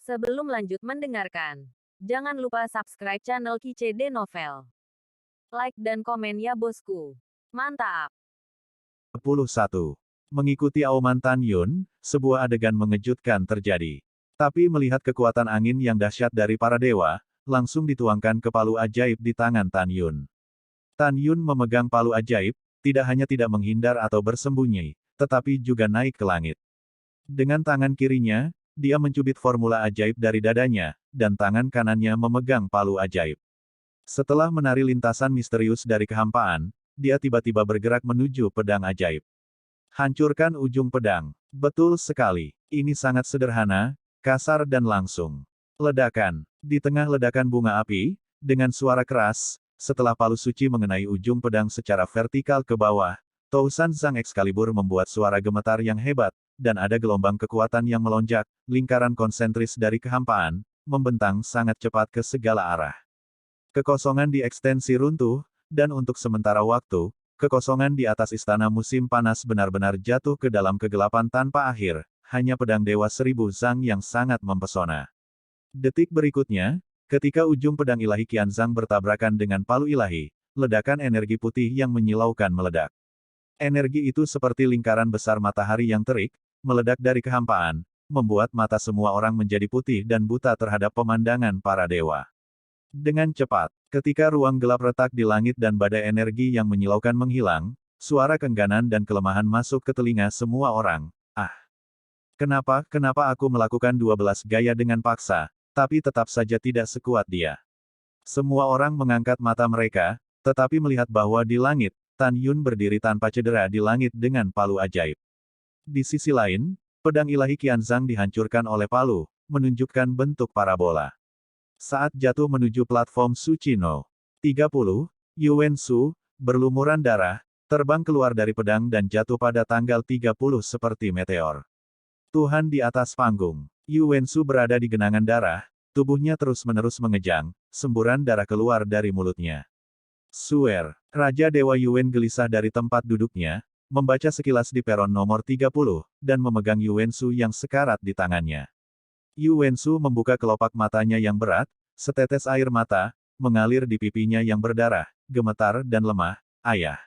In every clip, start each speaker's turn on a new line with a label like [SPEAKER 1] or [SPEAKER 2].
[SPEAKER 1] Sebelum lanjut mendengarkan, jangan lupa subscribe channel KCD Novel. Like dan komen ya bosku. Mantap.
[SPEAKER 2] 11. Mengikuti auman Tan Yun, sebuah adegan mengejutkan terjadi. Tapi melihat kekuatan angin yang dahsyat dari para dewa, langsung dituangkan ke palu ajaib di tangan Tan Yun. Tan Yun memegang palu ajaib, tidak hanya tidak menghindar atau bersembunyi, tetapi juga naik ke langit. Dengan tangan kirinya, dia mencubit formula ajaib dari dadanya, dan tangan kanannya memegang palu ajaib. Setelah menari lintasan misterius dari kehampaan, dia tiba-tiba bergerak menuju pedang ajaib. Hancurkan ujung pedang. Betul sekali. Ini sangat sederhana, kasar dan langsung. Ledakan. Di tengah ledakan bunga api, dengan suara keras, setelah palu suci mengenai ujung pedang secara vertikal ke bawah, Tousan Zhang Excalibur membuat suara gemetar yang hebat, dan ada gelombang kekuatan yang melonjak, lingkaran konsentris dari kehampaan, membentang sangat cepat ke segala arah. Kekosongan di ekstensi runtuh, dan untuk sementara waktu, kekosongan di atas istana musim panas benar-benar jatuh ke dalam kegelapan tanpa akhir, hanya pedang Dewa Seribu Zhang yang sangat mempesona. Detik berikutnya, ketika ujung pedang ilahi Qianzhang bertabrakan dengan palu ilahi, ledakan energi putih yang menyilaukan meledak. Energi itu seperti lingkaran besar matahari yang terik, meledak dari kehampaan, membuat mata semua orang menjadi putih dan buta terhadap pemandangan para dewa. Dengan cepat, ketika ruang gelap retak di langit dan badai energi yang menyilaukan menghilang, suara kengganan dan kelemahan masuk ke telinga semua orang. Ah! Kenapa aku melakukan 12 gaya dengan paksa, tapi tetap saja tidak sekuat dia? Semua orang mengangkat mata mereka, tetapi melihat bahwa di langit, Tan Yun berdiri tanpa cedera di langit dengan palu ajaib. Di sisi lain, pedang ilahi Qianzhang dihancurkan oleh palu, menunjukkan bentuk parabola. Saat jatuh menuju platform suci No. 30, Yuan Shu, berlumuran darah, terbang keluar dari pedang dan jatuh pada tanggal 30 seperti meteor. Tuhan di atas panggung. Yuan Shu berada di genangan darah, tubuhnya terus-menerus mengejang, semburan darah keluar dari mulutnya. Suer, Raja Dewa Yuan gelisah dari tempat duduknya, membaca sekilas di peron nomor 30, dan memegang Yuan Shu yang sekarat di tangannya. Yuan Shu membuka kelopak matanya yang berat, setetes air mata, mengalir di pipinya yang berdarah, gemetar dan lemah. Ayah.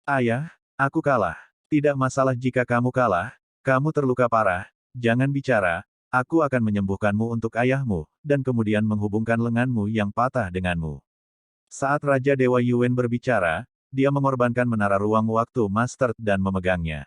[SPEAKER 2] Ayah, aku kalah. Tidak masalah jika kamu kalah, kamu terluka parah, jangan bicara, aku akan menyembuhkanmu untuk ayahmu, dan kemudian menghubungkan lenganmu yang patah denganmu. Saat Raja Dewa Yuan berbicara, dia mengorbankan menara ruang waktu Master dan memegangnya.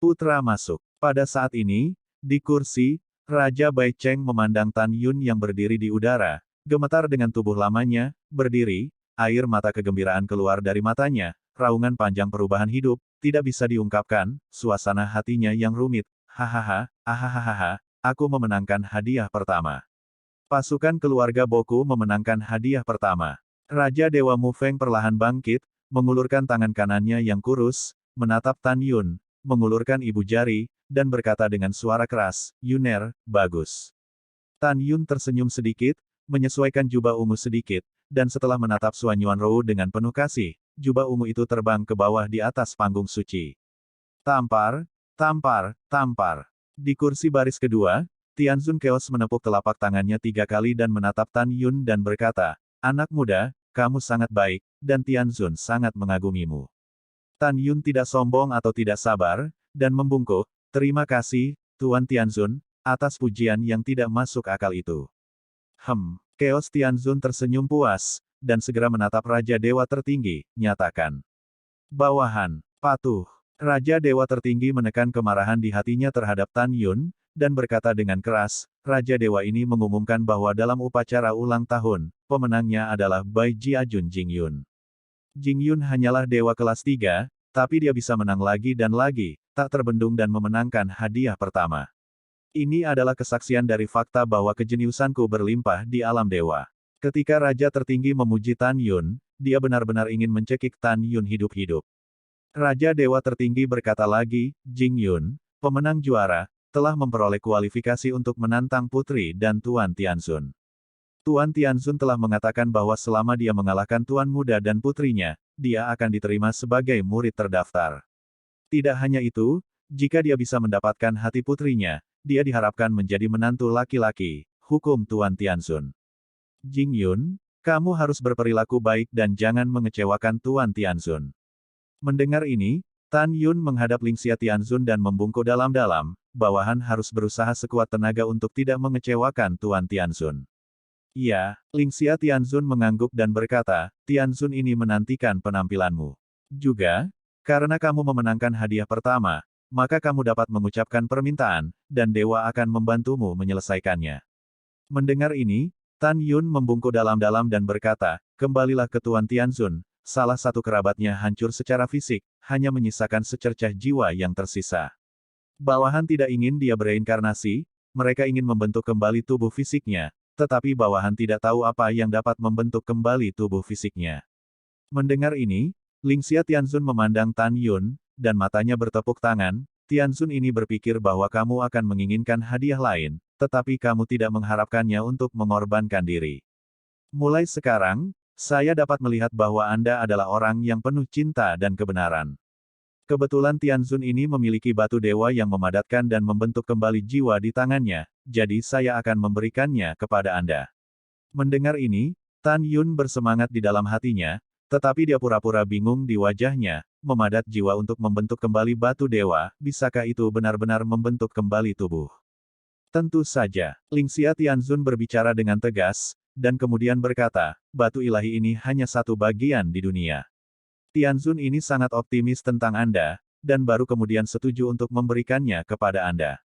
[SPEAKER 2] Putra masuk. Pada saat ini, di kursi, Raja Bai Cheng memandang Tan Yun yang berdiri di udara, gemetar dengan tubuh lamanya, berdiri, air mata kegembiraan keluar dari matanya, raungan panjang perubahan hidup, tidak bisa diungkapkan, suasana hatinya yang rumit, hahaha, ahahaha, aku memenangkan hadiah pertama. Pasukan keluarga Boku memenangkan hadiah pertama. Raja Dewa Mu Feng perlahan bangkit, mengulurkan tangan kanannya yang kurus, menatap Tan Yun, mengulurkan ibu jari, dan berkata dengan suara keras, Yuner, bagus. Tan Yun tersenyum sedikit, menyesuaikan jubah ungu sedikit, dan setelah menatap Suan Yuanrou dengan penuh kasih, jubah ungu itu terbang ke bawah di atas panggung suci. Tampar, tampar, tampar. Di kursi baris kedua, Tianzun Chaos menepuk telapak tangannya 3 kali dan menatap Tan Yun dan berkata, anak muda, kamu sangat baik, dan Tianzun sangat mengagumimu. Tan Yun tidak sombong atau tidak sabar, dan membungkuk, terima kasih, Tuan Tianzun, atas pujian yang tidak masuk akal itu. Chaos Tianzun tersenyum puas, dan segera menatap Raja Dewa Tertinggi, nyatakan. Bawahan, patuh. Raja Dewa Tertinggi menekan kemarahan di hatinya terhadap Tan Yun, dan berkata dengan keras, Raja Dewa ini mengumumkan bahwa dalam upacara ulang tahun, pemenangnya adalah Bai Jiajun Jingyun. Jingyun hanyalah dewa kelas 3, tapi dia bisa menang lagi dan lagi, tak terbendung dan memenangkan hadiah pertama. Ini adalah kesaksian dari fakta bahwa kejeniusanku berlimpah di alam dewa. Ketika Raja Tertinggi memuji Tan Yun, dia benar-benar ingin mencekik Tan Yun hidup-hidup. Raja Dewa Tertinggi berkata lagi, Jingyun, pemenang juara, telah memperoleh kualifikasi untuk menantang Putri dan Tuan Tianzun. Tuan Tianzun telah mengatakan bahwa selama dia mengalahkan Tuan Muda dan putrinya, dia akan diterima sebagai murid terdaftar. Tidak hanya itu, jika dia bisa mendapatkan hati putrinya, dia diharapkan menjadi menantu laki-laki, hukum Tuan Tianzun. Jing Yun, kamu harus berperilaku baik dan jangan mengecewakan Tuan Tianzun. Mendengar ini, Tan Yun menghadap Lingxia Tianzun dan membungkuk dalam-dalam, bawahan harus berusaha sekuat tenaga untuk tidak mengecewakan Tuan Tianzun. Iya, Lingxia Tianzun mengangguk dan berkata, Tianzun ini menantikan penampilanmu. Juga, karena kamu memenangkan hadiah pertama, maka kamu dapat mengucapkan permintaan, dan dewa akan membantumu menyelesaikannya. Mendengar ini, Tan Yun membungkuk dalam-dalam dan berkata, kembalilah ke Tuan Tianzun, salah satu kerabatnya hancur secara fisik, hanya menyisakan secercah jiwa yang tersisa. Bawahan tidak ingin dia bereinkarnasi, mereka ingin membentuk kembali tubuh fisiknya, tetapi bawahan tidak tahu apa yang dapat membentuk kembali tubuh fisiknya. Mendengar ini, Lingxia Tianzun memandang Tan Yun, dan matanya bertepuk tangan, Tianzun ini berpikir bahwa kamu akan menginginkan hadiah lain, tetapi kamu tidak mengharapkannya untuk mengorbankan diri. Mulai sekarang, saya dapat melihat bahwa Anda adalah orang yang penuh cinta dan kebenaran. Kebetulan Tianzun ini memiliki batu dewa yang memadatkan dan membentuk kembali jiwa di tangannya, jadi saya akan memberikannya kepada Anda. Mendengar ini, Tan Yun bersemangat di dalam hatinya, tetapi dia pura-pura bingung di wajahnya, memadat jiwa untuk membentuk kembali batu dewa, bisakah itu benar-benar membentuk kembali tubuh? Tentu saja, Lingxia Tianzun berbicara dengan tegas, dan kemudian berkata, batu ilahi ini hanya satu bagian di dunia. Tianzun ini sangat optimis tentang Anda, dan baru kemudian setuju untuk memberikannya kepada Anda.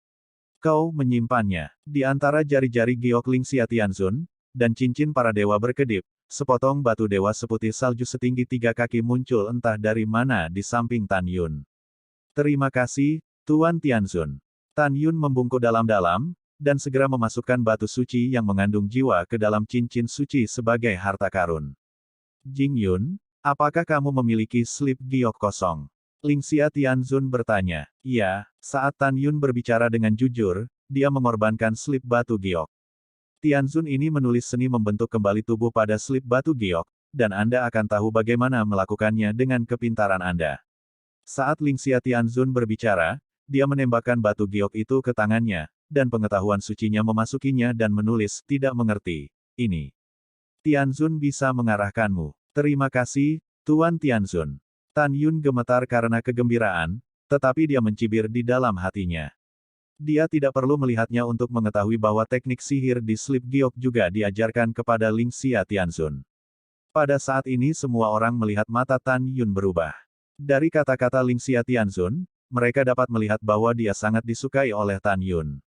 [SPEAKER 2] Kau menyimpannya. Di antara jari-jari giok Lingxia Tianzun, dan cincin para dewa berkedip, sepotong batu dewa seputih salju setinggi 3 kaki muncul entah dari mana di samping Tan Yun. Terima kasih, Tuan Tianzun. Tan Yun membungkuk dalam-dalam, dan segera memasukkan batu suci yang mengandung jiwa ke dalam cincin suci sebagai harta karun. Jing Yun, apakah kamu memiliki slip giok kosong? Lingxia Tianzun bertanya. Iya, saat Tan Yun berbicara dengan jujur, dia mengorbankan slip batu giok. Tianzun ini menulis seni membentuk kembali tubuh pada slip batu giok, dan Anda akan tahu bagaimana melakukannya dengan kepintaran Anda. Saat Lingxia Tianzun berbicara, dia menembakkan batu giok itu ke tangannya, dan pengetahuan sucinya memasukinya dan menulis, tidak mengerti. Ini. Tianzun bisa mengarahkanmu. Terima kasih, Tuan Tianzun. Tan Yun gemetar karena kegembiraan, tetapi dia mencibir di dalam hatinya. Dia tidak perlu melihatnya untuk mengetahui bahwa teknik sihir di slip giok juga diajarkan kepada Lingxia Tianzun. Pada saat ini semua orang melihat mata Tan Yun berubah. Dari kata-kata Lingxia Tianzun, mereka dapat melihat bahwa dia sangat disukai oleh Tan Yun.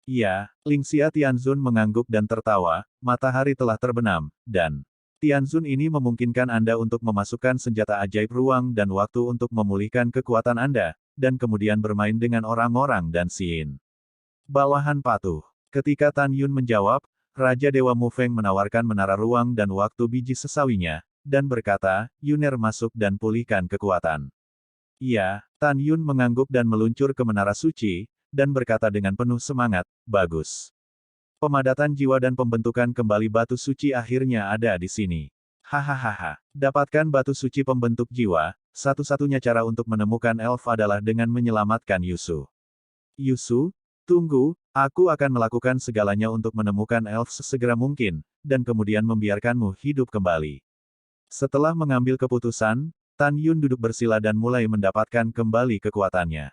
[SPEAKER 2] Iya, Lingxia Tianzun mengangguk dan tertawa, matahari telah terbenam, dan Tianzun ini memungkinkan Anda untuk memasukkan senjata ajaib ruang dan waktu untuk memulihkan kekuatan Anda, dan kemudian bermain dengan orang-orang dan Xin. Bawahan patuh. Ketika Tan Yun menjawab, Raja Dewa Mufeng menawarkan menara ruang dan waktu biji sesawinya, dan berkata, Yuner masuk dan pulihkan kekuatan. Iya, Tan Yun mengangguk dan meluncur ke menara suci, dan berkata dengan penuh semangat, bagus. Pemadatan jiwa dan pembentukan kembali batu suci akhirnya ada di sini. Hahaha. Dapatkan batu suci pembentuk jiwa, satu-satunya cara untuk menemukan elf adalah dengan menyelamatkan Yusu. Yusu, tunggu, aku akan melakukan segalanya untuk menemukan elf sesegera mungkin, dan kemudian membiarkanmu hidup kembali. Setelah mengambil keputusan, Tan Yun duduk bersila dan mulai mendapatkan kembali kekuatannya.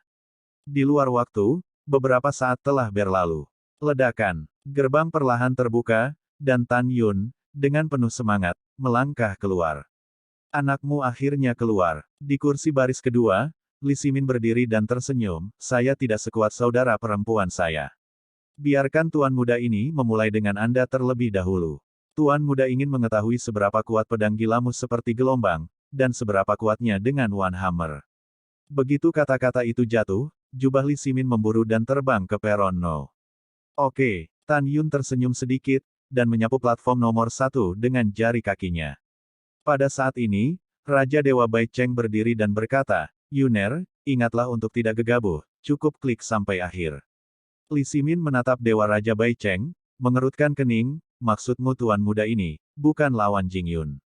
[SPEAKER 2] Di luar waktu, beberapa saat telah berlalu. Ledakan. Gerbang perlahan terbuka, dan Tan Yun, dengan penuh semangat, melangkah keluar. Anakmu akhirnya keluar. Di kursi baris kedua, Li Ximin berdiri dan tersenyum, saya tidak sekuat saudara perempuan saya. Biarkan Tuan Muda ini memulai dengan Anda terlebih dahulu. Tuan Muda ingin mengetahui seberapa kuat pedang gilamu seperti gelombang, dan seberapa kuatnya dengan One Hammer. Begitu kata-kata itu jatuh, jubah Li Ximin memburu dan terbang ke peron No. Oke, Tan Yun tersenyum sedikit, dan menyapu platform nomor 1 dengan jari kakinya. Pada saat ini, Raja Dewa Bai Cheng berdiri dan berkata, Yuner, ingatlah untuk tidak gegabah, cukup klik sampai akhir. Li Ximin menatap Dewa Raja Bai Cheng, mengerutkan kening, maksudmu Tuan Muda ini, bukan lawan Jing Yun.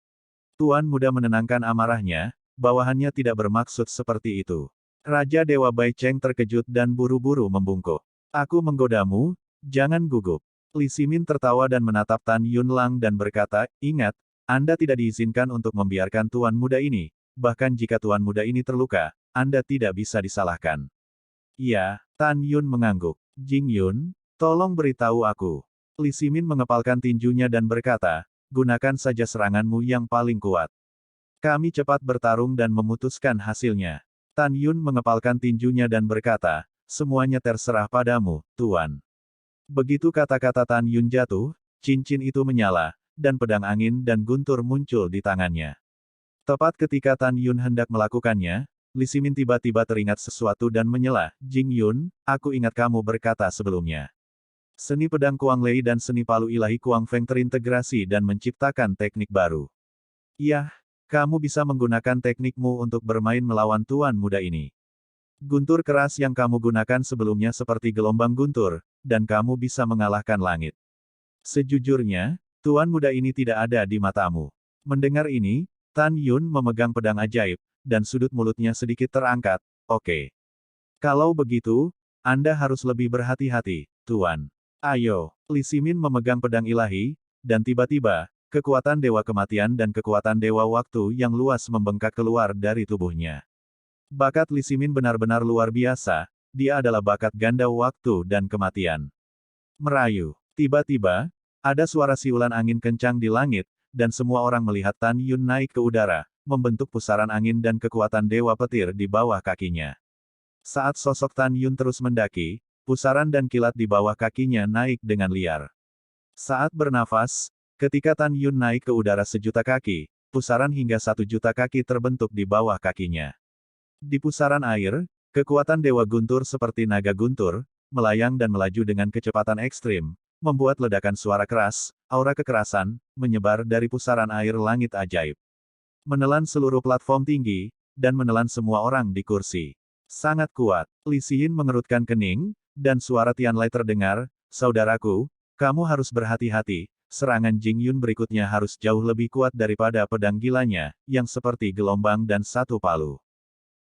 [SPEAKER 2] Tuan Muda menenangkan amarahnya, bawahannya tidak bermaksud seperti itu. Raja Dewa Bai Cheng terkejut dan buru-buru membungkuk. Aku menggodamu, jangan gugup. Li Ximin tertawa dan menatap Tan Yunlang dan berkata, ingat, Anda tidak diizinkan untuk membiarkan tuan muda ini, bahkan jika tuan muda ini terluka, Anda tidak bisa disalahkan. Iya, Tan Yun mengangguk. Jing Yun, tolong beritahu aku. Li Ximin mengepalkan tinjunya dan berkata, gunakan saja seranganmu yang paling kuat. Kami cepat bertarung dan memutuskan hasilnya. Tan Yun mengepalkan tinjunya dan berkata, semuanya terserah padamu, Tuan. Begitu kata-kata Tan Yun jatuh, cincin itu menyala, dan pedang angin dan guntur muncul di tangannya. Tepat ketika Tan Yun hendak melakukannya, Li Ximin tiba-tiba teringat sesuatu dan menyela, Jing Yun, aku ingat kamu berkata sebelumnya. Seni pedang Kuang Lei dan seni palu ilahi Kuang Feng terintegrasi dan menciptakan teknik baru. Iya, kamu bisa menggunakan teknikmu untuk bermain melawan tuan muda ini. Guntur keras yang kamu gunakan sebelumnya seperti gelombang guntur, dan kamu bisa mengalahkan langit. Sejujurnya, tuan muda ini tidak ada di matamu. Mendengar ini, Tan Yun memegang pedang ajaib, dan sudut mulutnya sedikit terangkat, oke. Kalau begitu, Anda harus lebih berhati-hati, Tuan. Ayo, Li Ximin memegang pedang ilahi, dan tiba-tiba, kekuatan Dewa Kematian dan kekuatan Dewa Waktu yang luas membengkak keluar dari tubuhnya. Bakat Li Ximin benar-benar luar biasa, dia adalah bakat ganda waktu dan kematian. Merayu. Tiba-tiba, ada suara siulan angin kencang di langit, dan semua orang melihat Tan Yun naik ke udara, membentuk pusaran angin dan kekuatan Dewa Petir di bawah kakinya. Saat sosok Tan Yun terus mendaki, pusaran dan kilat di bawah kakinya naik dengan liar. Saat bernafas, ketika Tan Yun naik ke udara 1.000.000 kaki, pusaran hingga 1.000.000 kaki terbentuk di bawah kakinya. Di pusaran air, kekuatan Dewa Guntur seperti naga guntur, melayang dan melaju dengan kecepatan ekstrim, membuat ledakan suara keras, aura kekerasan, menyebar dari pusaran air langit ajaib. Menelan seluruh platform tinggi, dan menelan semua orang di kursi. Sangat kuat. Li Xiyin mengerutkan kening, dan suara Tianlai terdengar, saudaraku, kamu harus berhati-hati, serangan Jing Yun berikutnya harus jauh lebih kuat daripada pedang gilanya, yang seperti gelombang dan satu palu.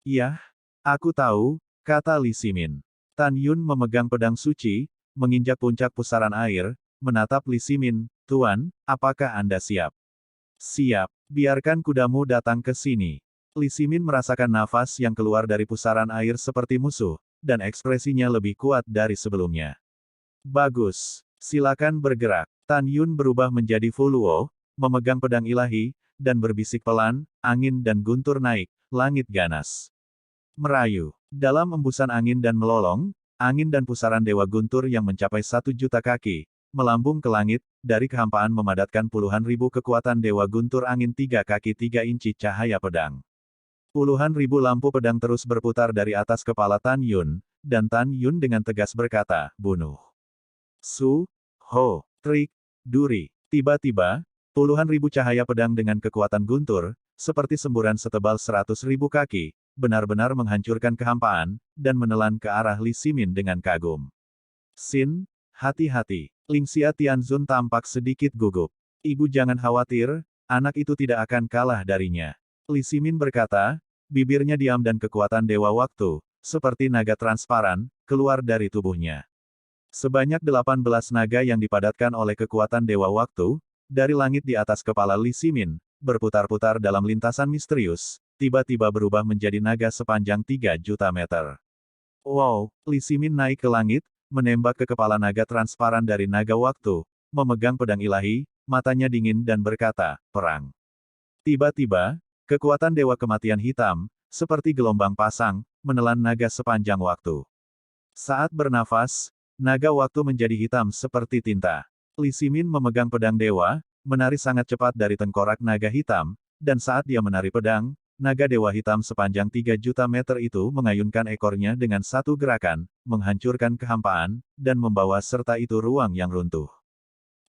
[SPEAKER 2] Iya, aku tahu, kata Li Ximin. Tan Yun memegang pedang suci, menginjak puncak pusaran air, menatap Li Ximin, Tuan, apakah Anda siap? Siap, biarkan kudamu datang ke sini. Li Ximin merasakan nafas yang keluar dari pusaran air seperti musuh, dan ekspresinya lebih kuat dari sebelumnya. Bagus, silakan bergerak. Tan Yun berubah menjadi Fuluo, memegang pedang ilahi, dan berbisik pelan, angin dan guntur naik, langit ganas. Merayu. Dalam embusan angin dan melolong, angin dan pusaran Dewa Guntur yang mencapai 1.000.000 kaki, melambung ke langit, dari kehampaan memadatkan puluhan ribu kekuatan Dewa Guntur angin 3 kaki 3 inci cahaya pedang. Puluhan ribu lampu pedang terus berputar dari atas kepala Tan Yun, dan Tan Yun dengan tegas berkata, bunuh. Su, Ho, Trik, Duri. Tiba-tiba, puluhan ribu cahaya pedang dengan kekuatan guntur, seperti semburan setebal 100.000 kaki, benar-benar menghancurkan kehampaan, dan menelan ke arah Li Ximin dengan kagum. Xin, hati-hati. Lingxia Tianzun tampak sedikit gugup. Ibu jangan khawatir, anak itu tidak akan kalah darinya. Li Ximin berkata, bibirnya diam dan kekuatan Dewa Waktu, seperti naga transparan, keluar dari tubuhnya. Sebanyak 18 naga yang dipadatkan oleh kekuatan Dewa Waktu, dari langit di atas kepala Li Ximin, berputar-putar dalam lintasan misterius, tiba-tiba berubah menjadi naga sepanjang 3 juta meter. Wow, Li Ximin naik ke langit, menembak ke kepala naga transparan dari naga waktu, memegang pedang ilahi, matanya dingin dan berkata, perang. Tiba-tiba, kekuatan Dewa Kematian hitam, seperti gelombang pasang, menelan naga sepanjang waktu. Saat bernafas, naga waktu menjadi hitam seperti tinta. Li Ximin memegang pedang dewa, menari sangat cepat dari tengkorak naga hitam, dan saat dia menari pedang, naga dewa hitam sepanjang 3 juta meter itu mengayunkan ekornya dengan satu gerakan, menghancurkan kehampaan, dan membawa serta itu ruang yang runtuh.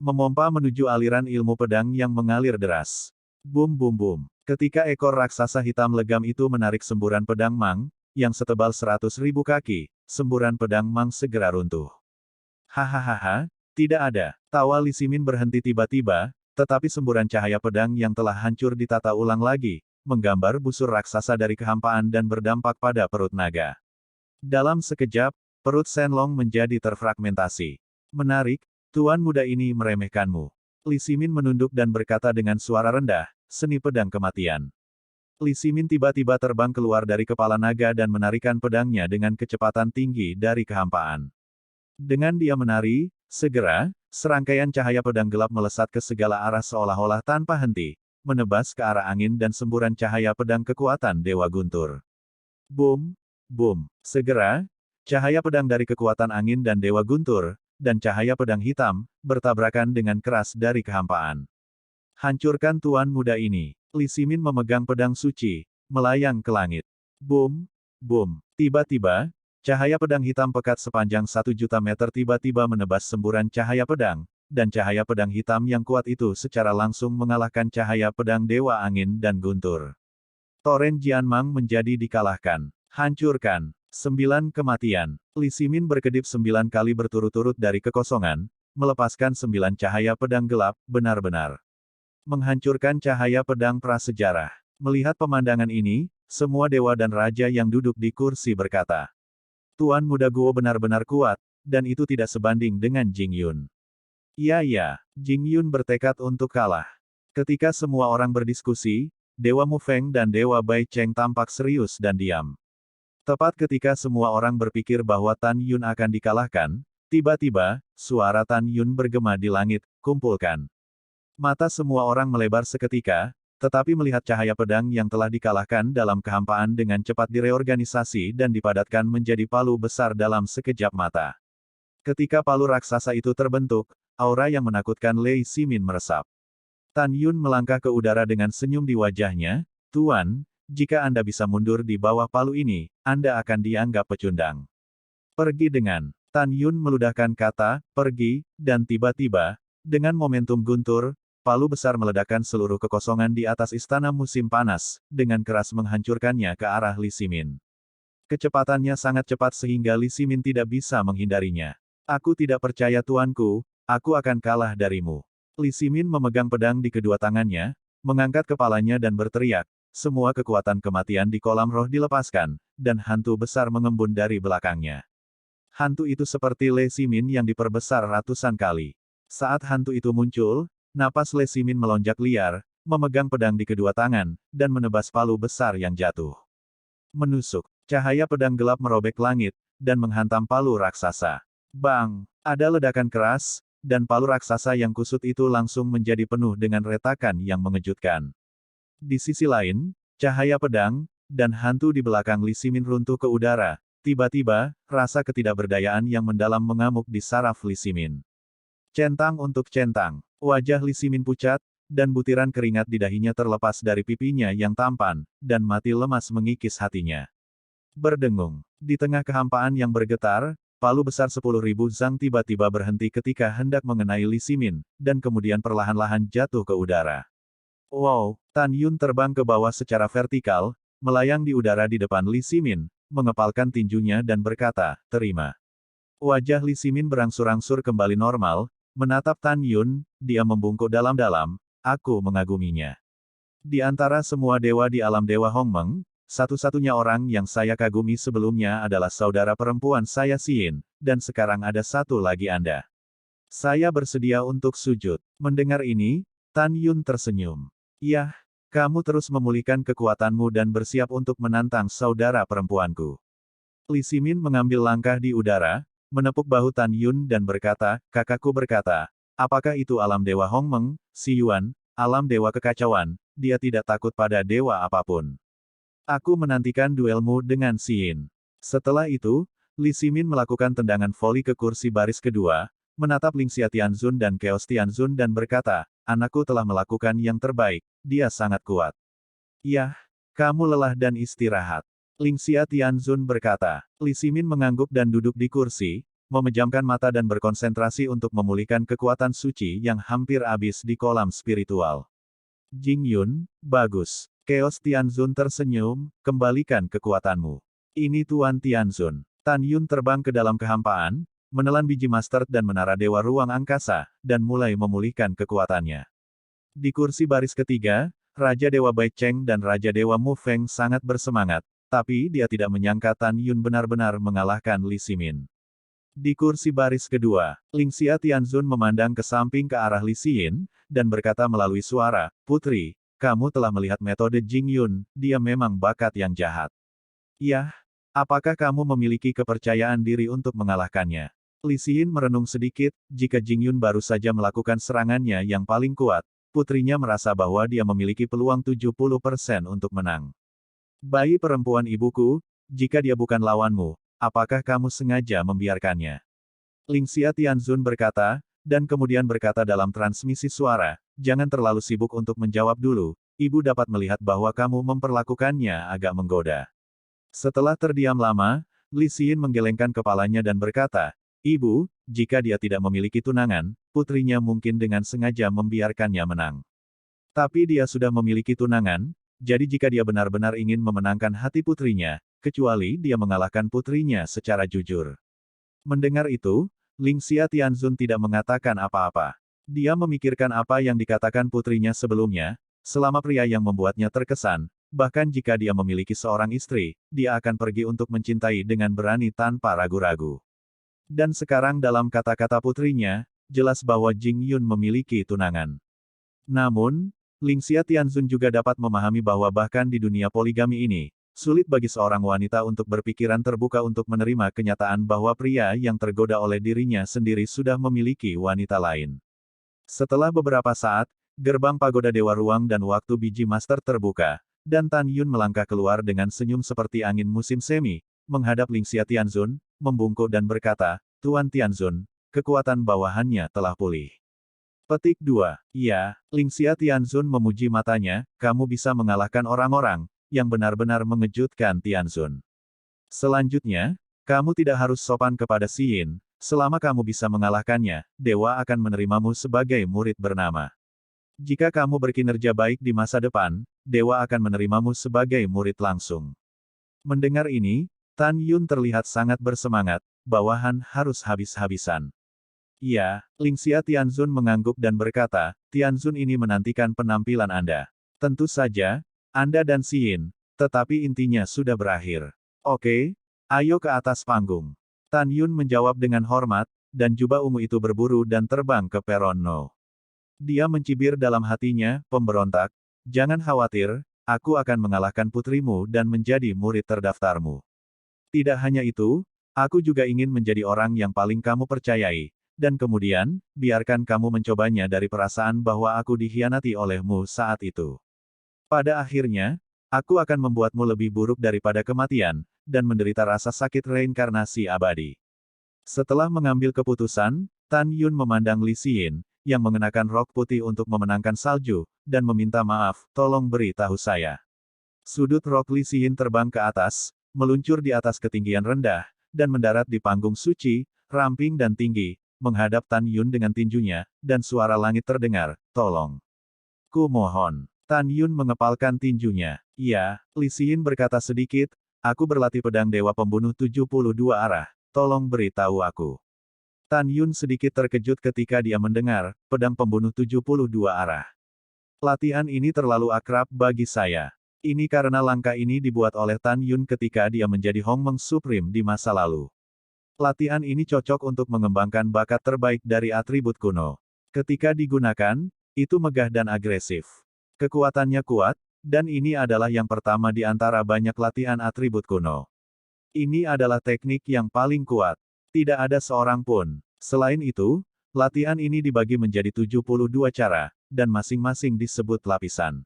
[SPEAKER 2] Memompa menuju aliran ilmu pedang yang mengalir deras. Bum bum bum. Ketika ekor raksasa hitam legam itu menarik semburan pedang Mang, yang setebal 100.000 kaki, semburan pedang Mang segera runtuh. Hahaha, tidak ada. Tawa Li Ximin berhenti tiba-tiba, tetapi semburan cahaya pedang yang telah hancur ditata ulang lagi, menggambar busur raksasa dari kehampaan dan berdampak pada perut naga. Dalam sekejap, perut Shenlong menjadi terfragmentasi. Menarik, Tuan muda ini meremehkanmu. Li Ximin menunduk dan berkata dengan suara rendah, seni pedang kematian. Li Ximin tiba-tiba terbang keluar dari kepala naga dan menarikan pedangnya dengan kecepatan tinggi dari kehampaan. Dengan dia menari, segera, serangkaian cahaya pedang gelap melesat ke segala arah seolah-olah tanpa henti, menebas ke arah angin dan semburan cahaya pedang kekuatan Dewa Guntur. Boom, boom. Segera, cahaya pedang dari kekuatan angin dan Dewa Guntur, dan cahaya pedang hitam, bertabrakan dengan keras dari kehampaan. Hancurkan tuan muda ini. Li Ximin memegang pedang suci, melayang ke langit. Boom, boom. Tiba-tiba, cahaya pedang hitam pekat sepanjang 1.000.000 meter tiba-tiba menebas semburan cahaya pedang, dan cahaya pedang hitam yang kuat itu secara langsung mengalahkan cahaya pedang Dewa Angin dan Guntur. Toren Jianmang menjadi dikalahkan. Hancurkan. 9 kematian. Li Ximin berkedip 9 kali berturut-turut dari kekosongan, melepaskan 9 cahaya pedang gelap, benar-benar menghancurkan cahaya pedang prasejarah. Melihat pemandangan ini, semua dewa dan raja yang duduk di kursi berkata, Tuan muda Guo benar-benar kuat, dan itu tidak sebanding dengan Jing Yun. Iya, Jing Yun bertekad untuk kalah. Ketika semua orang berdiskusi, Dewa Mu Feng dan Dewa Bai Cheng tampak serius dan diam. Tepat ketika semua orang berpikir bahwa Tan Yun akan dikalahkan, tiba-tiba, suara Tan Yun bergema di langit, kumpulkan. Mata semua orang melebar seketika, tetapi melihat cahaya pedang yang telah dikalahkan dalam kehampaan dengan cepat direorganisasi dan dipadatkan menjadi palu besar dalam sekejap mata. Ketika palu raksasa itu terbentuk, aura yang menakutkan Lei Ximin meresap. Tan Yun melangkah ke udara dengan senyum di wajahnya, Tuan, jika Anda bisa mundur di bawah palu ini, Anda akan dianggap pecundang. Pergi dengan. Tan Yun meludahkan kata, pergi, dan tiba-tiba, dengan momentum guntur, palu besar meledakkan seluruh kekosongan di atas istana musim panas, dengan keras menghancurkannya ke arah Li Ximin. Kecepatannya sangat cepat sehingga Li Ximin tidak bisa menghindarinya. Aku tidak percaya tuanku, aku akan kalah darimu. Li Ximin memegang pedang di kedua tangannya, mengangkat kepalanya dan berteriak, semua kekuatan kematian di kolam roh dilepaskan, dan hantu besar mengembun dari belakangnya. Hantu itu seperti Li Ximin yang diperbesar ratusan kali. Saat hantu itu muncul, napas Li Ximin melonjak liar, memegang pedang di kedua tangan, dan menebas palu besar yang jatuh. Menusuk, cahaya pedang gelap merobek langit, dan menghantam palu raksasa. Bang! Ada ledakan keras, dan palu raksasa yang kusut itu langsung menjadi penuh dengan retakan yang mengejutkan. Di sisi lain, cahaya pedang, dan hantu di belakang Li Ximin runtuh ke udara. Tiba-tiba, rasa ketidakberdayaan yang mendalam mengamuk di saraf Li Ximin. Centang untuk centang. Wajah Li Ximin pucat, dan butiran keringat di dahinya terlepas dari pipinya yang tampan, dan mati lemas mengikis hatinya. Berdengung. Di tengah kehampaan yang bergetar, palu besar 10.000 zang tiba-tiba berhenti ketika hendak mengenai Li Ximin, dan kemudian perlahan-lahan jatuh ke udara. Wow! Tan Yun terbang ke bawah secara vertikal, melayang di udara di depan Li Ximin, mengepalkan tinjunya dan berkata, terima. Wajah Li Ximin berangsur-angsur kembali normal, menatap Tan Yun, dia membungkuk dalam-dalam, aku mengaguminya. Di antara semua dewa di alam Dewa Hongmeng, satu-satunya orang yang saya kagumi sebelumnya adalah saudara perempuan saya Xin, dan sekarang ada satu lagi Anda. Saya bersedia untuk sujud. Mendengar ini, Tan Yun tersenyum. Yah, kamu terus memulihkan kekuatanmu dan bersiap untuk menantang saudara perempuanku. Li Ximin mengambil langkah di udara, menepuk bahu Tan Yun dan berkata, kakakku berkata, apakah itu alam Dewa Hongmeng, Si Yuan, alam Dewa Kekacauan, dia tidak takut pada dewa apapun. Aku menantikan duelmu dengan Xin. Setelah itu, Li Ximin melakukan tendangan voli ke kursi baris kedua, menatap Ling Xia Tianzun dan Chaos Tianzun dan berkata, anakku telah melakukan yang terbaik, dia sangat kuat. Yah, kamu lelah dan istirahat. Ling Xia Tianzun berkata. Li Ximin mengangguk dan duduk di kursi, memejamkan mata dan berkonsentrasi untuk memulihkan kekuatan suci yang hampir habis di kolam spiritual. Jing Yun, bagus. Chaos Tianzun tersenyum, kembalikan kekuatanmu. Ini Tuan Tianzun. Tan Yun terbang ke dalam kehampaan, menelan biji mustard dan menara dewa ruang angkasa, dan mulai memulihkan kekuatannya. Di kursi baris ketiga, Raja Dewa Bai Cheng dan Raja Dewa Mu Feng sangat bersemangat, tapi dia tidak menyangka Tan Yun benar-benar mengalahkan Li Ximin. Di kursi baris kedua, Lingxia Tianzun memandang ke samping ke arah Li Xin, dan berkata melalui suara, "Putri, kamu telah melihat metode Jing Yun, dia memang bakat yang jahat. Yah, apakah kamu memiliki kepercayaan diri untuk mengalahkannya?" Li Xin merenung sedikit, jika Jing Yun baru saja melakukan serangannya yang paling kuat, putrinya merasa bahwa dia memiliki peluang 70% untuk menang. "Bayi perempuan ibuku, jika dia bukan lawanmu, apakah kamu sengaja membiarkannya?" Lingxia Tianzun berkata, dan kemudian berkata dalam transmisi suara, "Jangan terlalu sibuk untuk menjawab dulu, ibu dapat melihat bahwa kamu memperlakukannya agak menggoda." Setelah terdiam lama, Li Xin menggelengkan kepalanya dan berkata, "Ibu, jika dia tidak memiliki tunangan, putrinya mungkin dengan sengaja membiarkannya menang. Tapi dia sudah memiliki tunangan, jadi jika dia benar-benar ingin memenangkan hati putrinya, kecuali dia mengalahkan putrinya secara jujur." Mendengar itu, Lingxia Tianzun tidak mengatakan apa-apa. Dia memikirkan apa yang dikatakan putrinya sebelumnya, selama pria yang membuatnya terkesan, bahkan jika dia memiliki seorang istri, dia akan pergi untuk mencintai dengan berani tanpa ragu-ragu. Dan sekarang dalam kata-kata putrinya, jelas bahwa Jing Yun memiliki tunangan. Namun, Lingxia Tianzun juga dapat memahami bahwa bahkan di dunia poligami ini, sulit bagi seorang wanita untuk berpikiran terbuka untuk menerima kenyataan bahwa pria yang tergoda oleh dirinya sendiri sudah memiliki wanita lain. Setelah beberapa saat, gerbang pagoda Dewa Ruang dan Waktu Biji Master terbuka, dan Tan Yun melangkah keluar dengan senyum seperti angin musim semi, menghadap Lingxia Tianzun, membungkuk dan berkata, "Tuan Tianzun, kekuatan bawahannya telah pulih." Petik 2. "Iya," Lingxia Tianzun memuji matanya, "kamu bisa mengalahkan orang-orang, yang benar-benar mengejutkan Tianzun. Selanjutnya, kamu tidak harus sopan kepada Xi Yin, selama kamu bisa mengalahkannya, dewa akan menerimamu sebagai murid bernama. Jika kamu berkinerja baik di masa depan, dewa akan menerimamu sebagai murid langsung." Mendengar ini, Tan Yun terlihat sangat bersemangat, bawahan harus habis-habisan. "Iya," Lingxia Tianzun mengangguk dan berkata, "Tianzun ini menantikan penampilan Anda. Tentu saja, Anda dan Xi Yin, tetapi intinya sudah berakhir. Oke, ayo ke atas panggung." Tan Yun menjawab dengan hormat, dan jubah ungu itu berburu dan terbang ke peron No. Dia mencibir dalam hatinya, "Pemberontak, jangan khawatir, aku akan mengalahkan putrimu dan menjadi murid terdaftarmu. Tidak hanya itu, aku juga ingin menjadi orang yang paling kamu percayai, dan kemudian, biarkan kamu mencobanya dari perasaan bahwa aku dikhianati olehmu saat itu. Pada akhirnya, aku akan membuatmu lebih buruk daripada kematian, dan menderita rasa sakit reinkarnasi abadi." Setelah mengambil keputusan, Tan Yun memandang Li Xin, yang mengenakan rok putih untuk memenangkan salju, dan meminta maaf, "Tolong beri tahu saya." Sudut rok Li Xin terbang ke atas, meluncur di atas ketinggian rendah, dan mendarat di panggung suci, ramping dan tinggi, menghadap Tan Yun dengan tinjunya, dan suara langit terdengar, "Tolong. Ku mohon." Tan Yun mengepalkan tinjunya. "Iya," Li Xin berkata sedikit, "aku berlatih pedang dewa pembunuh 72 arah, tolong beritahu aku." Tan Yun sedikit terkejut ketika dia mendengar, pedang pembunuh 72 arah. Latihan ini terlalu akrab bagi saya. Ini karena langkah ini dibuat oleh Tan Yun ketika dia menjadi Hongmeng Supreme di masa lalu. Latihan ini cocok untuk mengembangkan bakat terbaik dari atribut kuno. Ketika digunakan, itu megah dan agresif. Kekuatannya kuat, dan ini adalah yang pertama di antara banyak latihan atribut kuno. Ini adalah teknik yang paling kuat. Tidak ada seorang pun. Selain itu, latihan ini dibagi menjadi 72 cara, dan masing-masing disebut lapisan.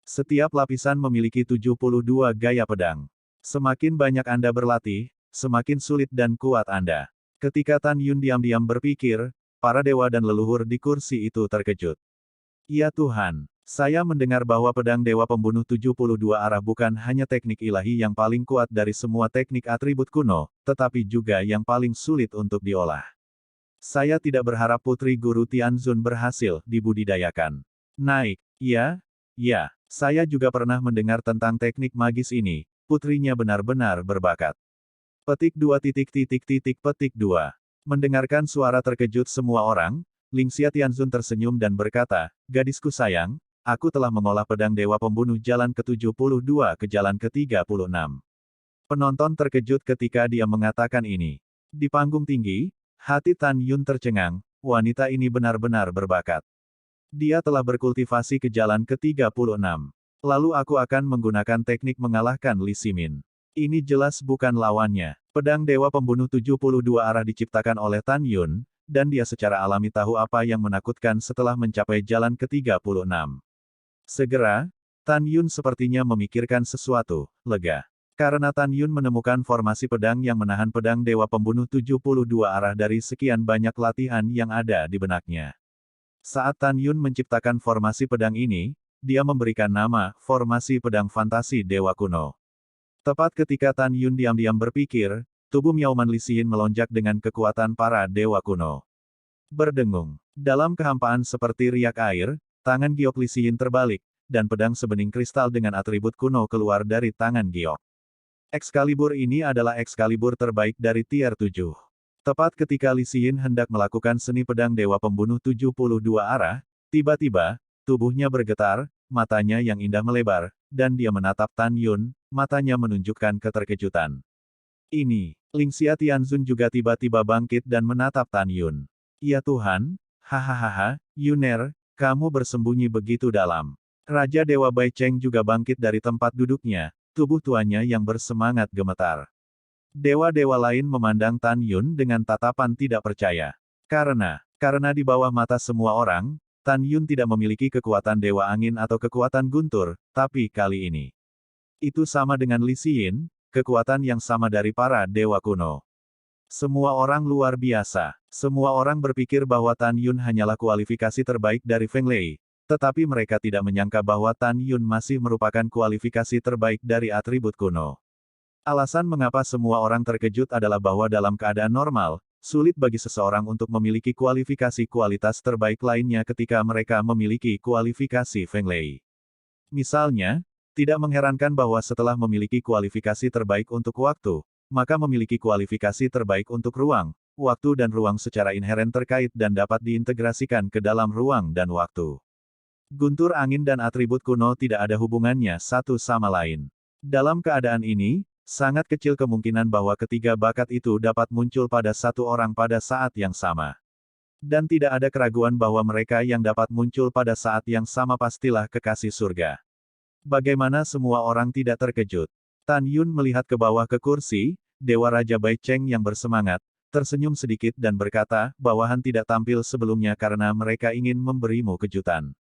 [SPEAKER 2] Setiap lapisan memiliki 72 gaya pedang. Semakin banyak Anda berlatih, semakin sulit dan kuat Anda. Ketika Tan Yun diam-diam berpikir, para dewa dan leluhur di kursi itu terkejut. "Ya Tuhan, saya mendengar bahwa pedang dewa pembunuh 72 arah bukan hanya teknik ilahi yang paling kuat dari semua teknik atribut kuno, tetapi juga yang paling sulit untuk diolah. Saya tidak berharap putri guru Tianzun berhasil dibudidayakan. Naik, ya, saya juga pernah mendengar tentang teknik magis ini, putrinya benar-benar berbakat." Petik 2. Mendengarkan suara terkejut semua orang, Lingxia Tianzun tersenyum dan berkata, "Gadisku sayang, aku telah mengolah pedang dewa pembunuh jalan ke-72 ke jalan ke-36. Penonton terkejut ketika dia mengatakan ini. Di panggung tinggi, hati Tan Yun tercengang, wanita ini benar-benar berbakat. Dia telah berkultivasi ke jalan ke-36. Lalu aku akan menggunakan teknik mengalahkan Li Ximin. Ini jelas bukan lawannya. Pedang Dewa Pembunuh 72 arah diciptakan oleh Tan Yun, dan dia secara alami tahu apa yang menakutkan setelah mencapai jalan ke-36. Segera, Tan Yun sepertinya memikirkan sesuatu, lega. Karena Tan Yun menemukan formasi pedang yang menahan pedang Dewa Pembunuh 72 arah dari sekian banyak latihan yang ada di benaknya. Saat Tan Yun menciptakan formasi pedang ini, dia memberikan nama, Formasi Pedang Fantasi Dewa Kuno. Tepat ketika Tan Yun diam-diam berpikir, tubuh Miaoman Li Xin melonjak dengan kekuatan para Dewa Kuno. Berdengung. Dalam kehampaan seperti riak air, tangan Giok Li Xin terbalik, dan pedang sebening kristal dengan atribut kuno keluar dari tangan Giok. Excalibur ini adalah Excalibur terbaik dari tier 7. Tepat ketika Li Xin hendak melakukan seni pedang Dewa Pembunuh 72 arah, tiba-tiba, tubuhnya bergetar, matanya yang indah melebar, dan dia menatap Tan Yun, matanya menunjukkan keterkejutan. Ini, Lingxia Tianzun juga tiba-tiba bangkit dan menatap Tan Yun. Ya Tuhan, hahaha, Yuner, kamu bersembunyi begitu dalam. Raja Dewa Bai Cheng juga bangkit dari tempat duduknya, tubuh tuanya yang bersemangat gemetar. Dewa-dewa lain memandang Tan Yun dengan tatapan tidak percaya. Karena di bawah mata semua orang, Tan Yun tidak memiliki kekuatan Dewa Angin atau kekuatan guntur, tapi kali ini. Itu sama dengan Li Xin, kekuatan yang sama dari para Dewa kuno. Semua orang luar biasa. Semua orang berpikir bahwa Tan Yun hanyalah kualifikasi terbaik dari Feng Lei, tetapi mereka tidak menyangka bahwa Tan Yun masih merupakan kualifikasi terbaik dari atribut kuno. Alasan mengapa semua orang terkejut adalah bahwa dalam keadaan normal, sulit bagi seseorang untuk memiliki kualifikasi kualitas terbaik lainnya ketika mereka memiliki kualifikasi Feng Lei. Misalnya, tidak mengherankan bahwa setelah memiliki kualifikasi terbaik untuk waktu, maka memiliki kualifikasi terbaik untuk ruang, waktu dan ruang secara inheren terkait dan dapat diintegrasikan ke dalam ruang dan waktu. Guntur angin dan atribut kuno tidak ada hubungannya satu sama lain. Dalam keadaan ini, sangat kecil kemungkinan bahwa ketiga bakat itu dapat muncul pada satu orang pada saat yang sama. Dan tidak ada keraguan bahwa mereka yang dapat muncul pada saat yang sama pastilah kekasih surga. Bagaimana semua orang tidak terkejut? Tan Yun melihat ke bawah ke kursi, Dewa Raja Bai Cheng yang bersemangat, tersenyum sedikit dan berkata, bawahan tidak tampil sebelumnya karena mereka ingin memberimu kejutan.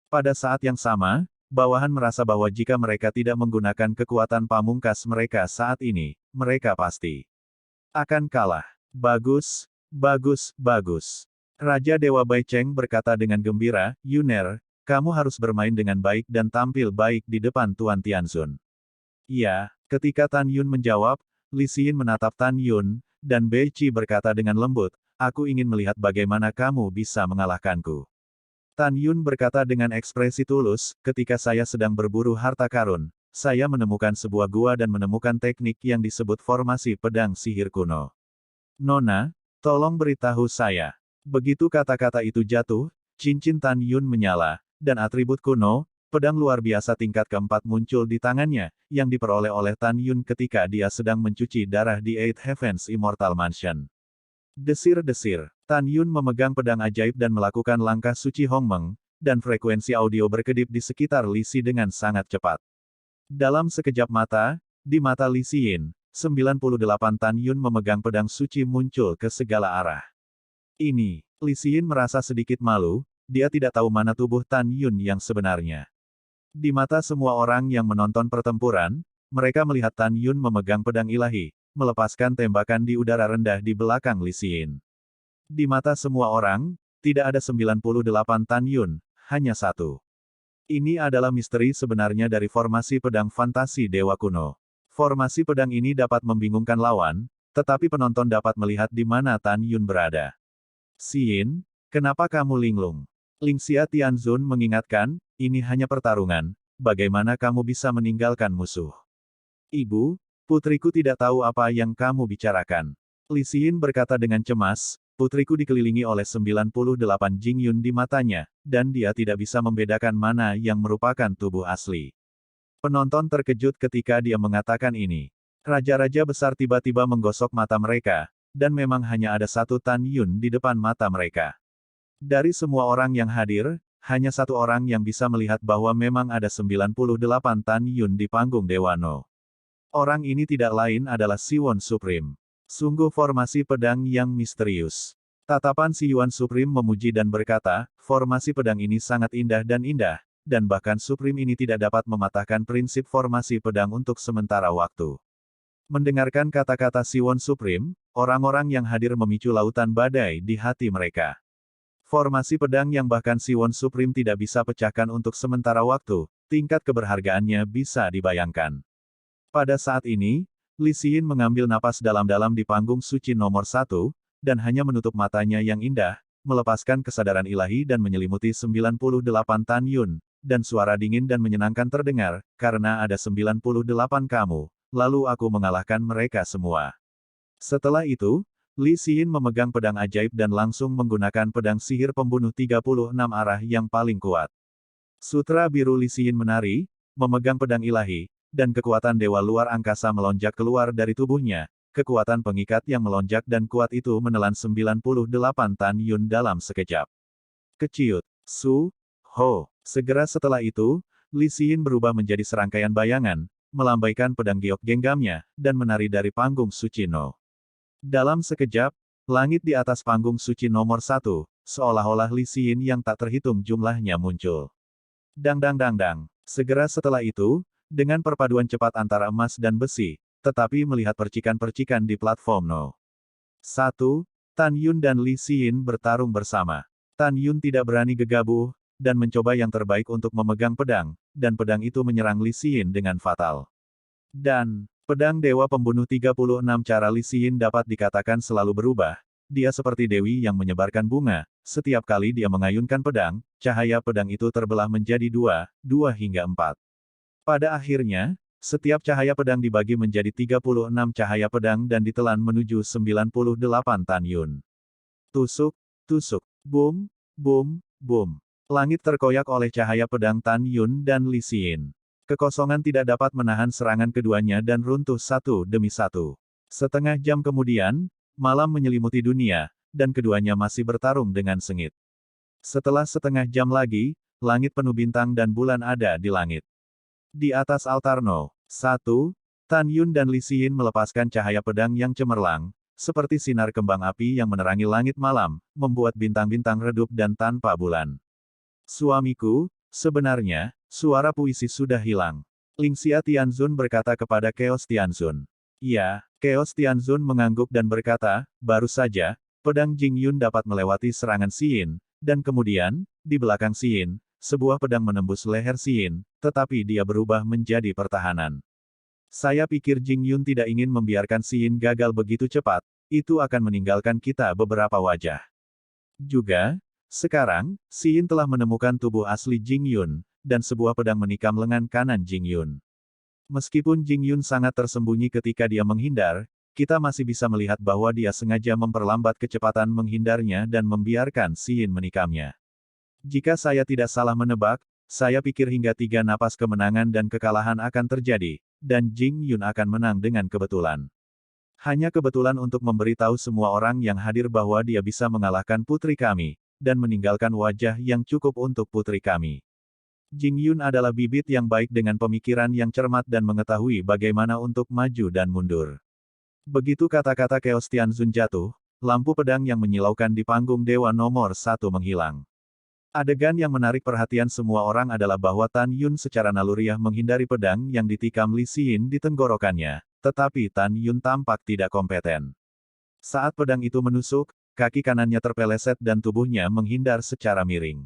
[SPEAKER 2] Pada saat yang sama, bawahan merasa bahwa jika mereka tidak menggunakan kekuatan pamungkas mereka saat ini, mereka pasti akan kalah. Bagus, bagus, bagus. Raja Dewa Bai Cheng berkata dengan gembira, Yuner, kamu harus bermain dengan baik dan tampil baik di depan Tuan Tianzun. Iya, ketika Tan Yun menjawab, Li Xin menatap Tan Yun, dan Bei Qi berkata dengan lembut, aku ingin melihat bagaimana kamu bisa mengalahkanku. Tan Yun berkata dengan ekspresi tulus, ketika saya sedang berburu harta karun, saya menemukan sebuah gua dan menemukan teknik yang disebut formasi pedang sihir kuno. Nona, tolong beritahu saya. Begitu kata-kata itu jatuh, cincin Tan Yun menyala, dan atribut kuno, pedang luar biasa tingkat keempat muncul di tangannya, yang diperoleh oleh Tan Yun ketika dia sedang mencuci darah di Eight Heavens Immortal Mansion. Desir-desir, Tan Yun memegang pedang ajaib dan melakukan langkah suci Hongmeng, dan frekuensi audio berkedip di sekitar Li Si dengan sangat cepat. Dalam sekejap mata, di mata Li Xin, 98 Tan Yun memegang pedang suci muncul ke segala arah. Ini, Li Xin merasa sedikit malu, dia tidak tahu mana tubuh Tan Yun yang sebenarnya. Di mata semua orang yang menonton pertempuran, mereka melihat Tan Yun memegang pedang ilahi, melepaskan tembakan di udara rendah di belakang Li Xin. Di mata semua orang, tidak ada 98 Tan Yun, hanya satu. Ini adalah misteri sebenarnya dari formasi pedang fantasi Dewa Kuno. Formasi pedang ini dapat membingungkan lawan, tetapi penonton dapat melihat di mana Tan Yun berada. Xin, kenapa kamu linglung? Lingxia Tianzun mengingatkan, ini hanya pertarungan, bagaimana kamu bisa meninggalkan musuh? Ibu, putriku tidak tahu apa yang kamu bicarakan. Li Xin berkata dengan cemas, putriku dikelilingi oleh 98 Jing Yun di matanya, dan dia tidak bisa membedakan mana yang merupakan tubuh asli. Penonton terkejut ketika dia mengatakan ini. Raja-raja besar tiba-tiba menggosok mata mereka, dan memang hanya ada satu Tan Yun di depan mata mereka. Dari semua orang yang hadir, hanya satu orang yang bisa melihat bahwa memang ada 98 Tan Yun di panggung Dewa No. Orang ini tidak lain adalah Siwon Supreme. Sungguh formasi pedang yang misterius. Tatapan Siwon Supreme memuji dan berkata, formasi pedang ini sangat indah, dan bahkan Supreme ini tidak dapat mematahkan prinsip formasi pedang untuk sementara waktu. Mendengarkan kata-kata Siwon Supreme, orang-orang yang hadir memicu lautan badai di hati mereka. Formasi pedang yang bahkan Siwon Supreme tidak bisa pecahkan untuk sementara waktu, tingkat keberhargaannya bisa dibayangkan. Pada saat ini, Li Xin mengambil napas dalam-dalam di panggung suci nomor 1, dan hanya menutup matanya yang indah, melepaskan kesadaran ilahi dan menyelimuti 98 Tan Yun, dan suara dingin dan menyenangkan terdengar, karena ada 98 kamu. Lalu aku mengalahkan mereka semua. Setelah itu, Li Xin memegang pedang ajaib dan langsung menggunakan pedang sihir pembunuh 36 arah yang paling kuat. Sutra biru Li Xin menari, memegang pedang ilahi, dan kekuatan dewa luar angkasa melonjak keluar dari tubuhnya. Kekuatan pengikat yang melonjak dan kuat itu menelan 98 Tan Yun dalam sekejap. Keciut, Su, Ho. Segera setelah itu, Li Xin berubah menjadi serangkaian bayangan, melambaikan pedang giok genggamnya, dan menari dari panggung suci No. Dalam sekejap, langit di atas panggung suci nomor 1, seolah-olah Li Xin yang tak terhitung jumlahnya muncul. Dang dang dang dang. Segera setelah itu, dengan perpaduan cepat antara emas dan besi, tetapi melihat percikan-percikan di platform No. 1, Tan Yun dan Li Xin bertarung bersama. Tan Yun tidak berani gegabah, dan mencoba yang terbaik untuk memegang pedang, dan pedang itu menyerang Li Xin dengan fatal. Dan, pedang dewa pembunuh 36 cara Li Xin dapat dikatakan selalu berubah. Dia seperti dewi yang menyebarkan bunga, setiap kali dia mengayunkan pedang, cahaya pedang itu terbelah menjadi 2 hingga 4. Pada akhirnya, setiap cahaya pedang dibagi menjadi 36 cahaya pedang dan ditelan menuju 98 Tan Yun. Tusuk, tusuk, boom, boom, boom. Langit terkoyak oleh cahaya pedang Tan Yun dan Li Xin. Kekosongan tidak dapat menahan serangan keduanya dan runtuh satu demi satu. Setengah jam kemudian, malam menyelimuti dunia, dan keduanya masih bertarung dengan sengit. Setelah setengah jam lagi, langit penuh bintang dan bulan ada di langit. Di atas altar No. 1, Tan Yun dan Li Xin melepaskan cahaya pedang yang cemerlang, seperti sinar kembang api yang menerangi langit malam, membuat bintang-bintang redup dan tanpa bulan. Suamiku, sebenarnya, suara puisi sudah hilang. Lingxia Tianzun berkata kepada Chaos Tianzun. Ya, Chaos Tianzun mengangguk dan berkata, baru saja, pedang Jing Yun dapat melewati serangan Xin, dan kemudian, di belakang Xin, sebuah pedang menembus leher Xin, tetapi dia berubah menjadi pertahanan. Saya pikir Jing Yun tidak ingin membiarkan Xin gagal begitu cepat, itu akan meninggalkan kita beberapa wajah. Juga, sekarang, Xin telah menemukan tubuh asli Jing Yun, dan sebuah pedang menikam lengan kanan Jing Yun. Meskipun Jing Yun sangat tersembunyi ketika dia menghindar, kita masih bisa melihat bahwa dia sengaja memperlambat kecepatan menghindarnya dan membiarkan Xin menikamnya. Jika saya tidak salah menebak, saya pikir hingga 3 napas kemenangan dan kekalahan akan terjadi, dan Jing Yun akan menang dengan kebetulan. Hanya kebetulan untuk memberitahu semua orang yang hadir bahwa dia bisa mengalahkan putri kami, dan meninggalkan wajah yang cukup untuk putri kami. Jing Yun adalah bibit yang baik dengan pemikiran yang cermat dan mengetahui bagaimana untuk maju dan mundur. Begitu kata-kata Chaos Tianzun jatuh, lampu pedang yang menyilaukan di panggung dewa nomor 1 menghilang. Adegan yang menarik perhatian semua orang adalah bahwa Tan Yun secara naluriah menghindari pedang yang ditikam Li Xin di tenggorokannya, tetapi Tan Yun tampak tidak kompeten. Saat pedang itu menusuk, kaki kanannya terpeleset dan tubuhnya menghindar secara miring.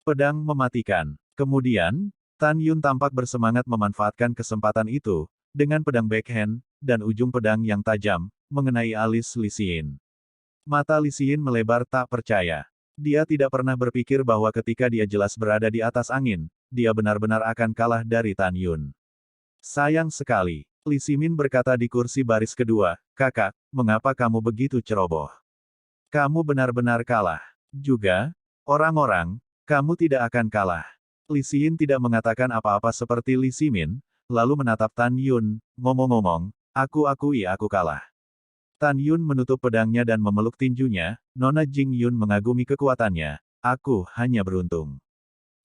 [SPEAKER 2] Pedang mematikan. Kemudian, Tan Yun tampak bersemangat memanfaatkan kesempatan itu, dengan pedang backhand, dan ujung pedang yang tajam, mengenai alis Li Xin. Mata Li Xin melebar tak percaya. Dia tidak pernah berpikir bahwa ketika dia jelas berada di atas angin, dia benar-benar akan kalah dari Tan Yun. Sayang sekali, Li Ximin berkata di kursi baris kedua, kakak, mengapa kamu begitu ceroboh? Kamu benar-benar kalah. Juga, orang-orang, kamu tidak akan kalah. Li Xin tidak mengatakan apa-apa seperti Li Ximin, lalu menatap Tan Yun, ngomong-ngomong, aku akui aku kalah. Tan Yun menutup pedangnya dan memeluk tinjunya, Nona Jing Yun mengagumi kekuatannya. Aku hanya beruntung.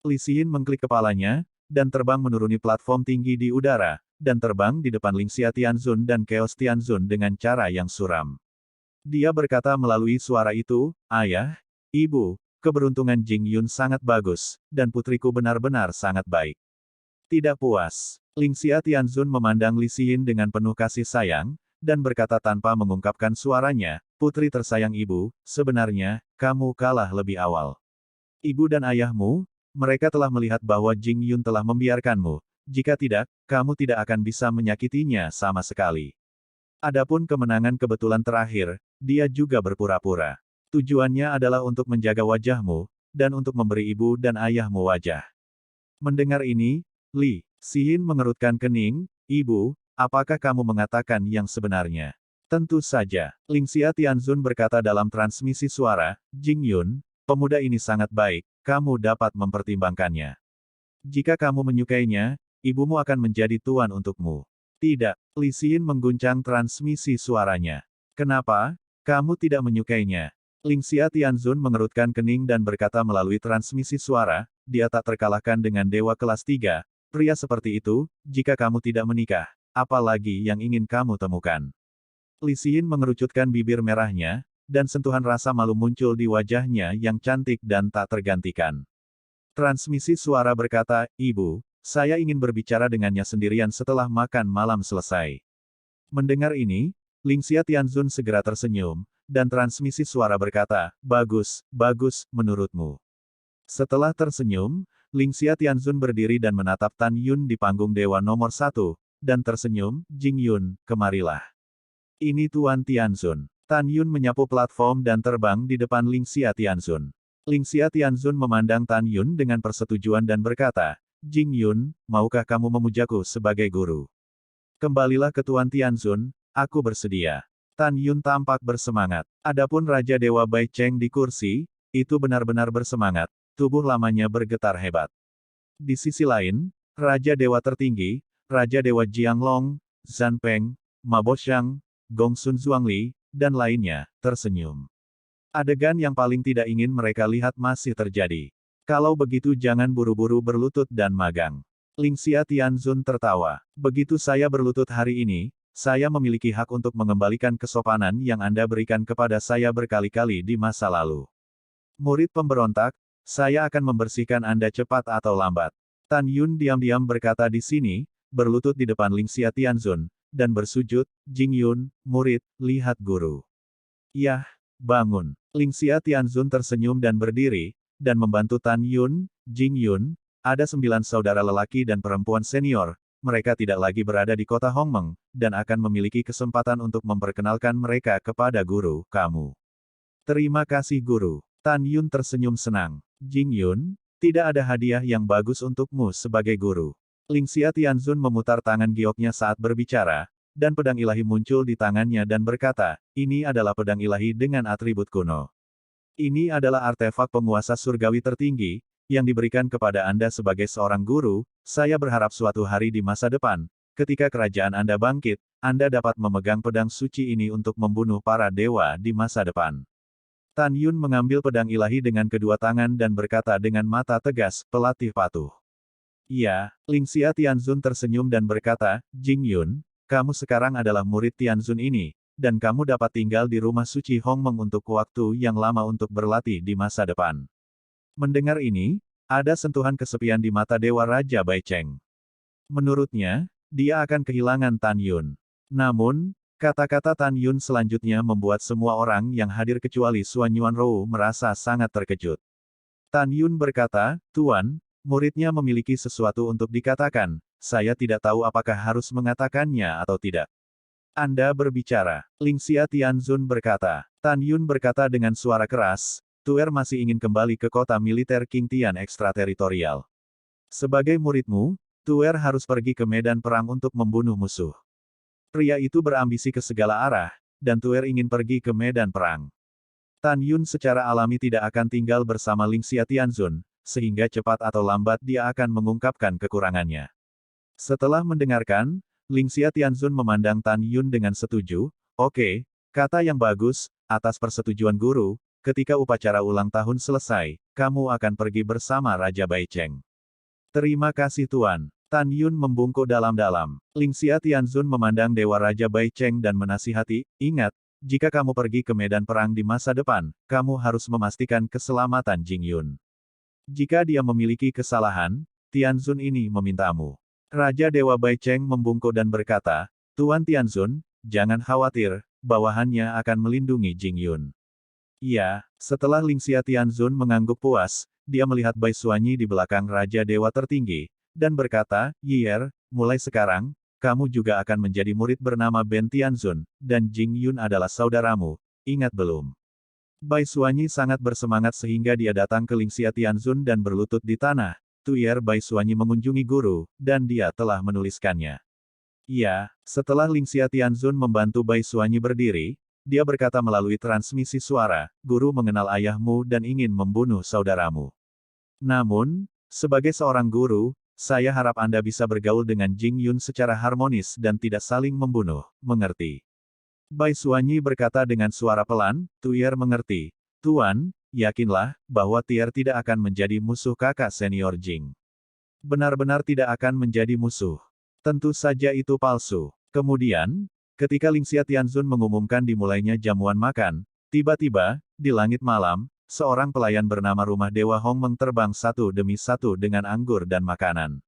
[SPEAKER 2] Li Xin mengklik kepalanya, dan terbang menuruni platform tinggi di udara, dan terbang di depan Lingxia Tianzun dan Chaos Tianzun dengan cara yang suram. Dia berkata melalui suara itu, "Ayah, Ibu, keberuntungan Jing Yun sangat bagus, dan putriku benar-benar sangat baik." Tidak puas, Lingxia Tianzun memandang Li Xin dengan penuh kasih sayang, dan berkata tanpa mengungkapkan suaranya, "Putri tersayang ibu, sebenarnya, kamu kalah lebih awal. Ibu dan ayahmu, mereka telah melihat bahwa Jing Yun telah membiarkanmu. Jika tidak, kamu tidak akan bisa menyakitinya sama sekali. Adapun kemenangan kebetulan terakhir, dia juga berpura-pura. Tujuannya adalah untuk menjaga wajahmu, dan untuk memberi ibu dan ayahmu wajah." Mendengar ini, Li Xin mengerutkan kening, "Ibu, apakah kamu mengatakan yang sebenarnya?" "Tentu saja," Lingxia Tianzun berkata dalam transmisi suara, "Jing Yun, pemuda ini sangat baik, kamu dapat mempertimbangkannya. Jika kamu menyukainya, ibumu akan menjadi tuan untukmu." "Tidak," Li Xin mengguncang transmisi suaranya. "Kenapa? Kamu tidak menyukainya?" Lingxia Tianzun mengerutkan kening dan berkata melalui transmisi suara, "Dia tak terkalahkan dengan dewa kelas 3. Pria seperti itu, jika kamu tidak menikah, apalagi yang ingin kamu temukan?" Li Xin mengerucutkan bibir merahnya, dan sentuhan rasa malu muncul di wajahnya yang cantik dan tak tergantikan. Transmisi suara berkata, "Ibu, saya ingin berbicara dengannya sendirian setelah makan malam selesai." Mendengar ini, Lingxia Tianzun segera tersenyum, dan transmisi suara berkata, "Bagus, bagus, menurutmu." Setelah tersenyum, Lingxia Tianzun berdiri dan menatap Tan Yun di panggung dewa nomor 1, dan tersenyum, "Jing Yun, kemarilah. Ini Tuan Tianzun." Tan Yun menyapu platform dan terbang di depan Lingxia Tianzun. Lingxia Tianzun memandang Tan Yun dengan persetujuan dan berkata, "Jing Yun, maukah kamu memujaku sebagai guru?" "Kembalilah ke Tuan Tianzun, aku bersedia." Tan Yun tampak bersemangat. Adapun Raja Dewa Bai Cheng di kursi, itu benar-benar bersemangat, tubuh lamanya bergetar hebat. Di sisi lain, Raja Dewa tertinggi, Raja Dewa Jianglong, Zhan Peng, Ma Boxiang, Gongsun Zhuangli, dan lainnya, tersenyum. Adegan yang paling tidak ingin mereka lihat masih terjadi. "Kalau begitu jangan buru-buru berlutut dan magang." Lingxia Tianzun tertawa. "Begitu saya berlutut hari ini, saya memiliki hak untuk mengembalikan kesopanan yang Anda berikan kepada saya berkali-kali di masa lalu. Murid pemberontak, saya akan membersihkan Anda cepat atau lambat." Tan Yun diam-diam berkata di sini, berlutut di depan Lingxia Tianzun, dan bersujud, "Jing Yun, murid, lihat guru." "Yah, bangun." Lingxia Tianzun tersenyum dan berdiri, dan membantu Tan Yun, "Jing Yun, ada 9 saudara lelaki dan perempuan senior, mereka tidak lagi berada di kota Hongmeng, dan akan memiliki kesempatan untuk memperkenalkan mereka kepada guru, kamu." "Terima kasih guru." Tan Yun tersenyum senang. "Jing Yun, tidak ada hadiah yang bagus untukmu sebagai guru." Lingxia Tianzun memutar tangan gioknya saat berbicara, dan pedang ilahi muncul di tangannya dan berkata, "Ini adalah pedang ilahi dengan atribut kuno. Ini adalah artefak penguasa surgawi tertinggi, yang diberikan kepada Anda sebagai seorang guru. Saya berharap suatu hari di masa depan, ketika kerajaan Anda bangkit, Anda dapat memegang pedang suci ini untuk membunuh para dewa di masa depan." Tan Yun mengambil pedang ilahi dengan kedua tangan dan berkata dengan mata tegas, "Pelatih patuh." "Iya." Lingxia Tianzun tersenyum dan berkata, "Jing Yun, kamu sekarang adalah murid Tianzun ini, dan kamu dapat tinggal di rumah suci Hongmeng untuk waktu yang lama untuk berlatih di masa depan." Mendengar ini, ada sentuhan kesepian di mata Dewa Raja Bai Cheng. Menurutnya, dia akan kehilangan Tan Yun. Namun, kata-kata Tan Yun selanjutnya membuat semua orang yang hadir kecuali Suan Yuanrou merasa sangat terkejut. Tan Yun berkata, "Tuan, muridnya memiliki sesuatu untuk dikatakan, saya tidak tahu apakah harus mengatakannya atau tidak." "Anda berbicara." Lingxia Tianzun berkata. Tan Yun berkata dengan suara keras, "Tuer masih ingin kembali ke kota militer King Tian ekstrateritorial. Sebagai muridmu, Tuer harus pergi ke medan perang untuk membunuh musuh." Pria itu berambisi ke segala arah, dan Tuer ingin pergi ke medan perang. Tan Yun secara alami tidak akan tinggal bersama Lingxia Tianzun, sehingga cepat atau lambat dia akan mengungkapkan kekurangannya. Setelah mendengarkan, Lingxia Tianzun memandang Tan Yun dengan setuju, "Oke, Kata yang bagus, atas persetujuan guru, ketika upacara ulang tahun selesai, kamu akan pergi bersama Raja Baicheng. Terima kasih Tuan. Tan Yun membungkuk dalam-dalam. Lingxia Tianzun memandang Dewa Raja Baicheng dan menasihati, ingat, jika kamu pergi ke medan perang di masa depan, kamu harus memastikan keselamatan Jing Yun. Jika dia memiliki kesalahan, Tianzun ini memintamu. Raja Dewa Baicheng membungkuk dan berkata, Tuan Tianzun, jangan khawatir, bawahannya akan melindungi Jing Yun. Iya, setelah Lingxia Tianzun mengangguk puas, dia melihat Bai Suanyi di belakang Raja Dewa tertinggi, dan berkata, Yier, mulai sekarang, kamu juga akan menjadi murid bernama Ben Tianzun, dan Jing Yun adalah saudaramu, ingat belum? Bai Suanyi sangat bersemangat sehingga dia datang ke Lingxia Tianzun dan berlutut di tanah. Tuyer Bai Suanyi mengunjungi guru, dan dia telah menuliskannya. Iya, setelah Lingxia Tianzun membantu Bai Suanyi berdiri, dia berkata melalui transmisi suara, guru mengenal ayahmu dan ingin membunuh saudaramu. Namun, sebagai seorang guru, saya harap Anda bisa bergaul dengan Jing Yun secara harmonis dan tidak saling membunuh, mengerti? Bai Suanyi berkata dengan suara pelan, Tuyer mengerti. Tuan, yakinlah, bahwa Tier tidak akan menjadi musuh kakak senior Jing. Benar-benar tidak akan menjadi musuh. Tentu saja itu palsu. Kemudian, ketika Lingxia Tianzun mengumumkan dimulainya jamuan makan, tiba-tiba, di langit malam, seorang pelayan bernama Rumah Dewa Hongmeng terbang satu demi satu dengan anggur dan makanan.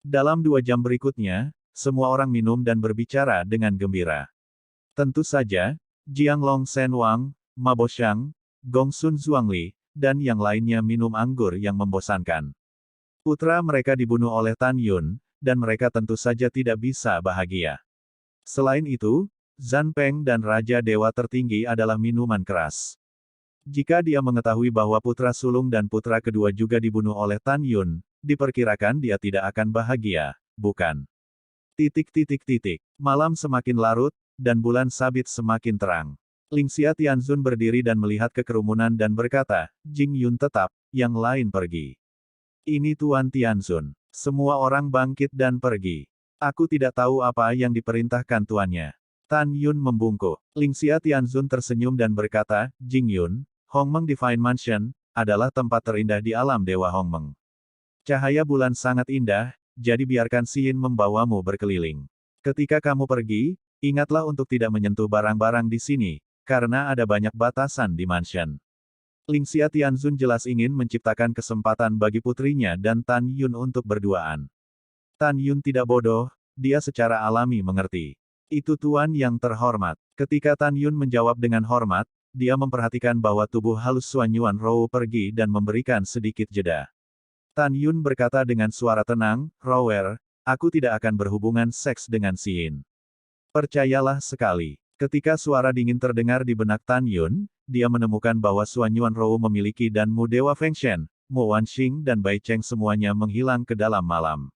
[SPEAKER 2] Dalam 2 jam berikutnya, semua orang minum dan berbicara dengan gembira. Tentu saja, Jiang Long Shen Wang, Ma Boxiang, Gong Sun Zhuangli, dan yang lainnya minum anggur yang membosankan. Putra mereka dibunuh oleh Tan Yun, dan mereka tentu saja tidak bisa bahagia. Selain itu, Zhan Peng dan Raja Dewa Tertinggi adalah minuman keras. Jika dia mengetahui bahwa putra sulung dan putra kedua juga dibunuh oleh Tan Yun, diperkirakan dia tidak akan bahagia, bukan? Malam semakin larut, dan bulan sabit semakin terang. Lingxia Tianzun berdiri dan melihat ke kerumunan dan berkata, Jing Yun tetap, yang lain pergi. Ini Tuan Tianzun. Semua orang bangkit dan pergi. Aku tidak tahu apa yang diperintahkan tuannya. Tan Yun membungkuk. Lingxia Tianzun tersenyum dan berkata, Jing Yun, Hongmeng Divine Mansion, adalah tempat terindah di alam Dewa Hongmeng. Cahaya bulan sangat indah, jadi biarkan Xin membawamu berkeliling. Ketika kamu pergi, ingatlah untuk tidak menyentuh barang-barang di sini, karena ada banyak batasan di mansion. Lingxia Tianzun jelas ingin menciptakan kesempatan bagi putrinya dan Tan Yun untuk berduaan. Tan Yun tidak bodoh, dia secara alami mengerti. Itu tuan yang terhormat. Ketika Tan Yun menjawab dengan hormat, dia memperhatikan bahwa tubuh halus Suan Yuan Rou pergi dan memberikan sedikit jeda. Tan Yun berkata dengan suara tenang, Rower, aku tidak akan berhubungan seks dengan Xin. Percayalah sekali. Ketika suara dingin terdengar di benak Tan Yun, dia menemukan bahwa Suan Yuan Rou memiliki dan Mu Dewa Fengshen, Mo Wanxing dan Bai Cheng semuanya menghilang ke dalam malam.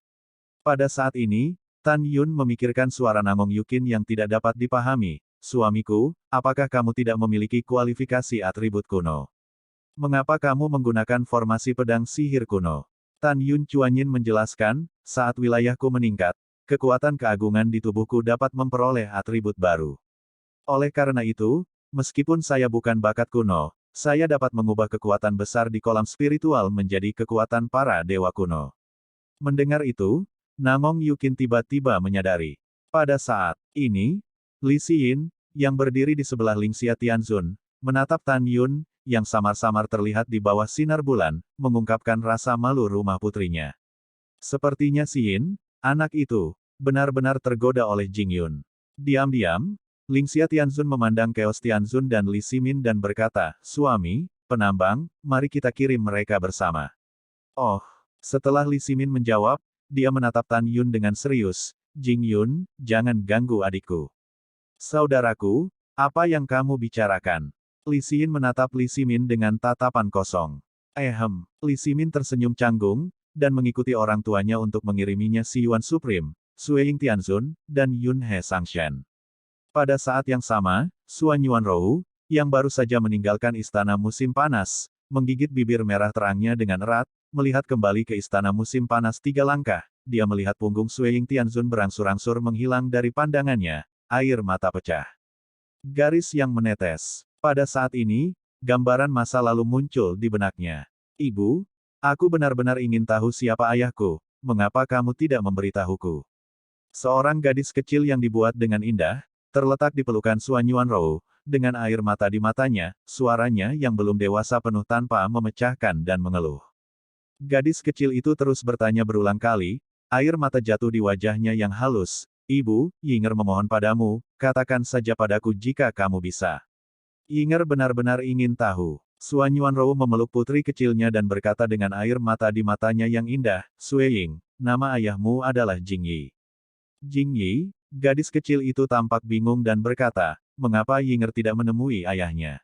[SPEAKER 2] Pada saat ini, Tan Yun memikirkan suara Nangong Yukin yang tidak dapat dipahami. Suamiku, apakah kamu tidak memiliki kualifikasi atribut kuno? Mengapa kamu menggunakan formasi pedang sihir kuno? Tan Yun Chuanyin menjelaskan, saat wilayahku meningkat, kekuatan keagungan di tubuhku dapat memperoleh atribut baru. Oleh karena itu, meskipun saya bukan bakat kuno, saya dapat mengubah kekuatan besar di kolam spiritual menjadi kekuatan para dewa kuno. Mendengar itu, Nangong Yukin tiba-tiba menyadari. Pada saat ini, Li Xin, yang berdiri di sebelah Lingxia Tianzun, menatap Tan Yun, yang samar-samar terlihat di bawah sinar bulan, mengungkapkan rasa malu rumah putrinya. Sepertinya Xin, anak itu, benar-benar tergoda oleh Jing Yun. Diam-diam, Lingxia Tianzun memandang Chaos Tianzun dan Li Ximin dan berkata, Suami, penambang, mari kita kirim mereka bersama. Oh, setelah Li Ximin menjawab, dia menatap Tan Yun dengan serius, Jing Yun, jangan ganggu adikku. Saudaraku, apa yang kamu bicarakan? Li Xin menatap Li Ximin dengan tatapan kosong. Li Ximin tersenyum canggung, dan mengikuti orang tuanya untuk mengiriminya si Yuan Supreme, Sueying Tianzun, dan Yun He Sangshen. Pada saat yang sama, Suan Yuan Rou, yang baru saja meninggalkan istana musim panas, menggigit bibir merah terangnya dengan erat, melihat kembali ke istana musim panas 3 langkah, dia melihat punggung Sueying Tianzun berangsur-angsur menghilang dari pandangannya, air mata pecah. Garis yang menetes. Pada saat ini, gambaran masa lalu muncul di benaknya. Ibu, aku benar-benar ingin tahu siapa ayahku, mengapa kamu tidak memberitahuku? Seorang gadis kecil yang dibuat dengan indah, terletak di pelukan Suan Yuanrou, dengan air mata di matanya, suaranya yang belum dewasa penuh tanpa memecahkan dan mengeluh. Gadis kecil itu terus bertanya berulang kali, air mata jatuh di wajahnya yang halus. Ibu, Yinger memohon padamu, katakan saja padaku jika kamu bisa. Yinger benar-benar ingin tahu. Suan Yuanrou memeluk putri kecilnya dan berkata dengan air mata di matanya yang indah, Sue Ying, nama ayahmu adalah Jing Yi. Jing Yi, gadis kecil itu tampak bingung dan berkata, mengapa Yinger tidak menemui ayahnya?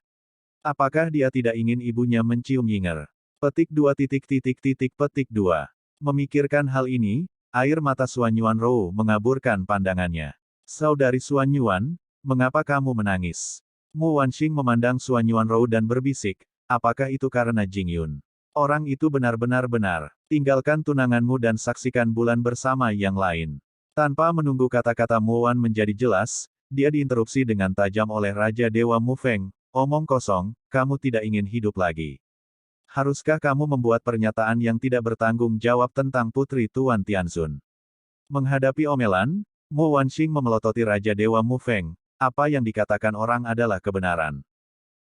[SPEAKER 2] Apakah dia tidak ingin ibunya mencium Yinger? Petik 2 titik titik titik petik 2. Memikirkan hal ini, air mata Suan Yuanrou mengaburkan pandangannya. Saudari Suan Yuan, mengapa kamu menangis? Mu Wanxing memandang Suan Yuanrou dan berbisik, apakah itu karena Jing Yun? Orang itu benar-benar. Tinggalkan tunanganmu dan saksikan bulan bersama yang lain. Tanpa menunggu kata-kata Mu Wan menjadi jelas, dia diinterupsi dengan tajam oleh Raja Dewa Mu Feng, omong kosong, kamu tidak ingin hidup lagi. Haruskah kamu membuat pernyataan yang tidak bertanggung jawab tentang Putri Tuan Tianzun? Menghadapi omelan, Mu Wanxing memelototi Raja Dewa Mu Feng, apa yang dikatakan orang adalah kebenaran.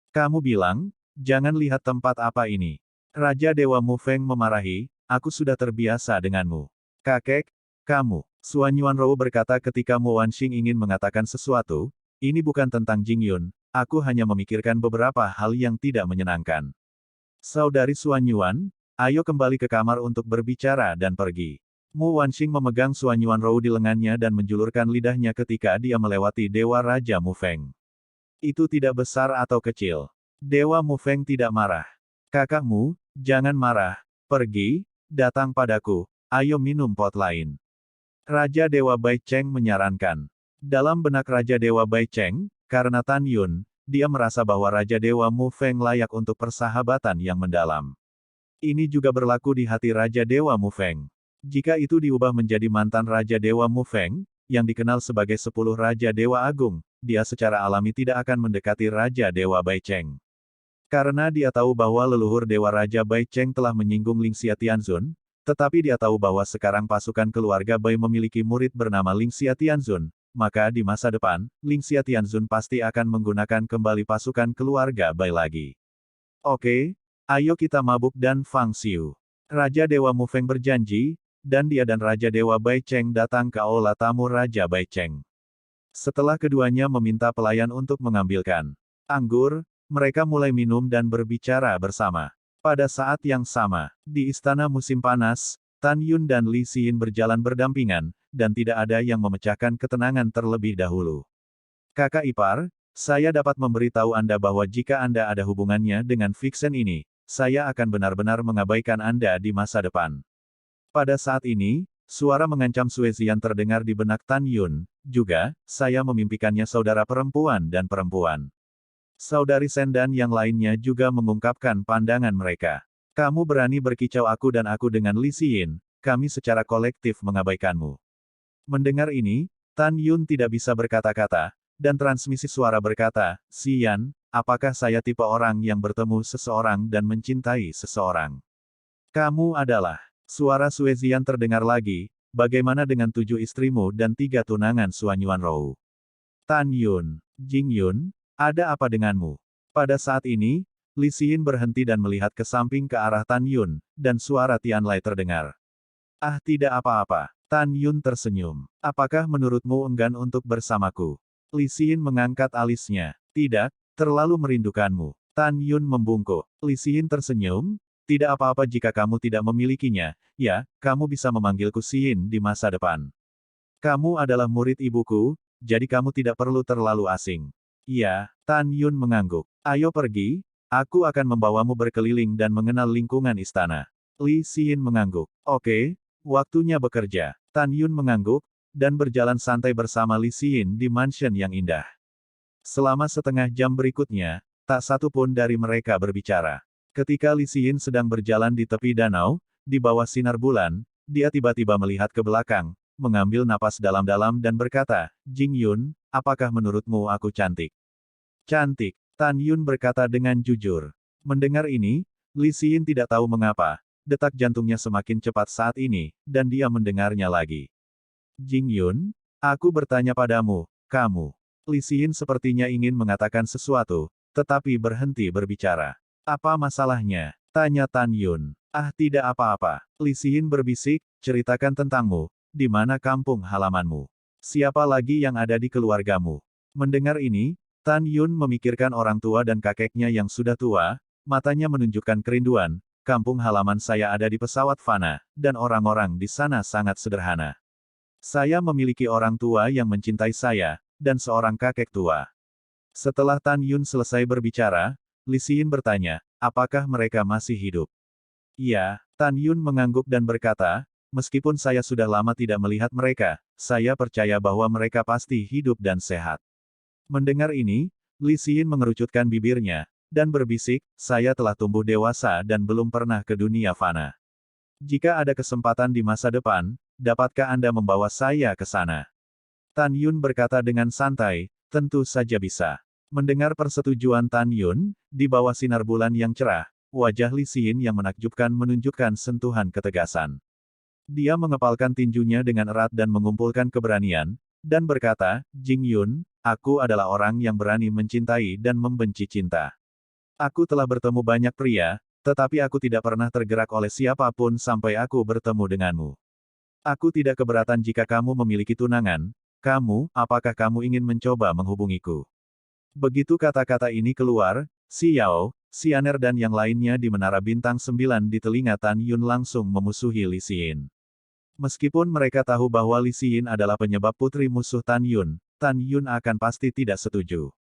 [SPEAKER 2] Kamu bilang, jangan lihat tempat apa ini. Raja Dewa Mu Feng memarahi, aku sudah terbiasa denganmu. Kakek, kamu. Suan Yuanrou berkata ketika Mu Wanxing ingin mengatakan sesuatu, ini bukan tentang Jing Yun, aku hanya memikirkan beberapa hal yang tidak menyenangkan. Saudari Suan Yuan, ayo kembali ke kamar untuk berbicara dan pergi. Mu Wanxing memegang Suan Yuanrou di lengannya dan menjulurkan lidahnya ketika dia melewati Dewa Raja Mu Feng. Itu tidak besar atau kecil. Dewa Mu Feng tidak marah. Kakakmu, jangan marah. Pergi, datang padaku, ayo minum pot lain. Raja Dewa Bai Cheng menyarankan. Dalam benak Raja Dewa Bai Cheng, karena Tan Yun, dia merasa bahwa Raja Dewa Mu Feng layak untuk persahabatan yang mendalam. Ini juga berlaku di hati Raja Dewa Mu Feng. Jika itu diubah menjadi mantan Raja Dewa Mu Feng, yang dikenal sebagai 10 Raja Dewa Agung, dia secara alami tidak akan mendekati Raja Dewa Bai Cheng. Karena dia tahu bahwa leluhur Dewa Raja Bai Cheng telah menyinggung Lingxia Tianzun, tetapi dia tahu bahwa sekarang pasukan keluarga Bai memiliki murid bernama Lingxia Tianzun, maka di masa depan, Lingxia Tianzun pasti akan menggunakan kembali pasukan keluarga Bai lagi. Oke, ayo kita mabuk dan Fang Xiu. Raja Dewa Mu Feng berjanji, dan dia dan Raja Dewa Bai Cheng datang ke aula tamu Raja Bai Cheng. Setelah keduanya meminta pelayan untuk mengambilkan anggur, mereka mulai minum dan berbicara bersama. Pada saat yang sama, di istana musim panas, Tan Yun dan Li Xin berjalan berdampingan, dan tidak ada yang memecahkan ketenangan terlebih dahulu. Kakak ipar, saya dapat memberitahu Anda bahwa jika Anda ada hubungannya dengan Vixen ini, saya akan benar-benar mengabaikan Anda di masa depan. Pada saat ini, suara mengancam Suezian terdengar di benak Tan Yun, juga, saya memimpikannya saudara perempuan dan perempuan. Saudari Sen dan yang lainnya juga mengungkapkan pandangan mereka. Kamu berani berkicau aku dan aku dengan Li Xin, kami secara kolektif mengabaikanmu. Mendengar ini, Tan Yun tidak bisa berkata-kata, dan transmisi suara berkata, Xian, apakah saya tipe orang yang bertemu seseorang dan mencintai seseorang? Kamu adalah. Suara Suezian terdengar lagi, bagaimana dengan 7 istrimu dan 3 tunangan Suan Yuanrou? Tan Yun, Jing Yun, ada apa denganmu? Pada saat ini, Li Xin berhenti dan melihat ke samping ke arah Tan Yun, dan suara Tianlai terdengar. Ah, tidak apa-apa. Tan Yun tersenyum. Apakah menurutmu enggan untuk bersamaku? Li Xin mengangkat alisnya. Tidak, terlalu merindukanmu. Tan Yun membungkuk. Li Xin tersenyum. Tidak apa-apa jika kamu tidak memilikinya. Ya, kamu bisa memanggilku Xin di masa depan. Kamu adalah murid ibuku, jadi kamu tidak perlu terlalu asing. Iya, Tan Yun mengangguk. Ayo pergi, aku akan membawamu berkeliling dan mengenal lingkungan istana. Li Xin mengangguk. Oke, waktunya bekerja. Tan Yun mengangguk, dan berjalan santai bersama Li Xin di mansion yang indah. Selama setengah jam berikutnya, tak satu pun dari mereka berbicara. Ketika Li Xin sedang berjalan di tepi danau, di bawah sinar bulan, dia tiba-tiba melihat ke belakang, mengambil napas dalam-dalam dan berkata, Jing Yun, apakah menurutmu aku cantik? Cantik, Tan Yun berkata dengan jujur. Mendengar ini, Li Xin tidak tahu mengapa, detak jantungnya semakin cepat saat ini, dan dia mendengarnya lagi. Jing Yun, aku bertanya padamu, kamu. Li Xin sepertinya ingin mengatakan sesuatu, tetapi berhenti berbicara. Apa masalahnya? Tanya Tan Yun. Ah, tidak apa-apa. Li Xin berbisik, ceritakan tentangmu, di mana kampung halamanmu. Siapa lagi yang ada di keluargamu? Mendengar ini, Tan Yun memikirkan orang tua dan kakeknya yang sudah tua, matanya menunjukkan kerinduan. Kampung halaman saya ada di pesawat Fana, dan orang-orang di sana sangat sederhana. Saya memiliki orang tua yang mencintai saya, dan seorang kakek tua. Setelah Tan Yun selesai berbicara, Li Xin bertanya, apakah mereka masih hidup? Iya, Tan Yun mengangguk dan berkata, meskipun saya sudah lama tidak melihat mereka, saya percaya bahwa mereka pasti hidup dan sehat. Mendengar ini, Li Xin mengerucutkan bibirnya, dan berbisik, saya telah tumbuh dewasa dan belum pernah ke dunia fana. Jika ada kesempatan di masa depan, dapatkah Anda membawa saya ke sana? Tan Yun berkata dengan santai, tentu saja bisa. Mendengar persetujuan Tan Yun, di bawah sinar bulan yang cerah, wajah Li Xin yang menakjubkan menunjukkan sentuhan ketegasan. Dia mengepalkan tinjunya dengan erat dan mengumpulkan keberanian, dan berkata, Jing Yun, aku adalah orang yang berani mencintai dan membenci cinta. Aku telah bertemu banyak pria, tetapi aku tidak pernah tergerak oleh siapapun sampai aku bertemu denganmu. Aku tidak keberatan jika kamu memiliki tunangan. Kamu, apakah kamu ingin mencoba menghubungiku? Begitu kata-kata ini keluar, Si Yao, Si Aner dan yang lainnya di Menara Bintang 9 di telinga Tan Yun langsung memusuhi Li Xin. Meskipun mereka tahu bahwa Li Xin adalah penyebab putri musuh Tan Yun akan pasti tidak setuju.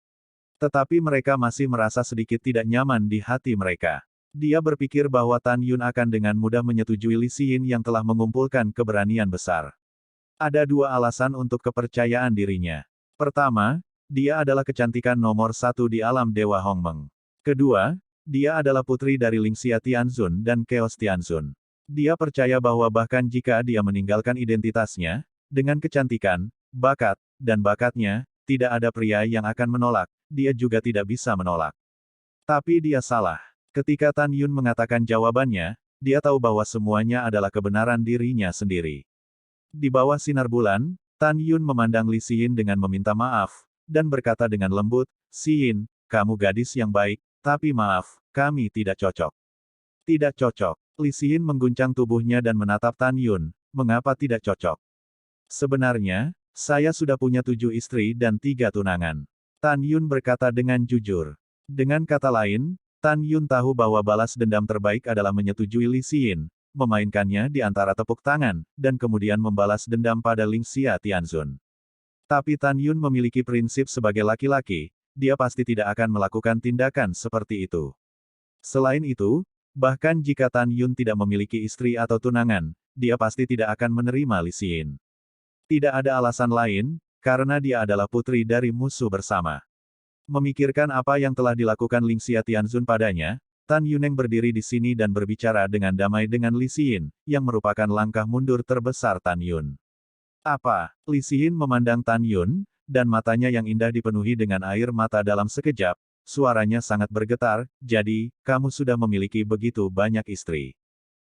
[SPEAKER 2] Tetapi mereka masih merasa sedikit tidak nyaman di hati mereka. Dia berpikir bahwa Tan Yun akan dengan mudah menyetujui Li Xin yang telah mengumpulkan keberanian besar. Ada dua alasan untuk kepercayaan dirinya. Pertama, dia adalah kecantikan nomor satu di alam Dewa Hongmeng. Kedua, dia adalah putri dari Lingxia Tianzun dan Chaos Tianzun. Dia percaya bahwa bahkan jika dia meninggalkan identitasnya, dengan kecantikan, bakat, dan bakatnya, tidak ada pria yang akan menolak, dia juga tidak bisa menolak. Tapi dia salah. Ketika Tan Yun mengatakan jawabannya, dia tahu bahwa semuanya adalah kebenaran dirinya sendiri. Di bawah sinar bulan, Tan Yun memandang Li Xin dengan meminta maaf, dan berkata dengan lembut, Xin, kamu gadis yang baik, tapi maaf, kami tidak cocok. Tidak cocok. Li Xin mengguncang tubuhnya dan menatap Tan Yun, mengapa tidak cocok? Sebenarnya, saya sudah punya 7 istri dan 3 tunangan. Tan Yun berkata dengan jujur. Dengan kata lain, Tan Yun tahu bahwa balas dendam terbaik adalah menyetujui Li Xin, memainkannya di antara tepuk tangan, dan kemudian membalas dendam pada Lingxia Tianzun. Tapi Tan Yun memiliki prinsip sebagai laki-laki, dia pasti tidak akan melakukan tindakan seperti itu. Selain itu, bahkan jika Tan Yun tidak memiliki istri atau tunangan, dia pasti tidak akan menerima Li Xin. Tidak ada alasan lain, karena dia adalah putri dari musuh bersama. Memikirkan apa yang telah dilakukan Lingxia Tianzun padanya, Tan Yuneng berdiri di sini dan berbicara dengan damai dengan Li Xin, yang merupakan langkah mundur terbesar Tan Yun. Apa? Li Xin memandang Tan Yun, dan matanya yang indah dipenuhi dengan air mata dalam sekejap, suaranya sangat bergetar, jadi, kamu sudah memiliki begitu banyak istri.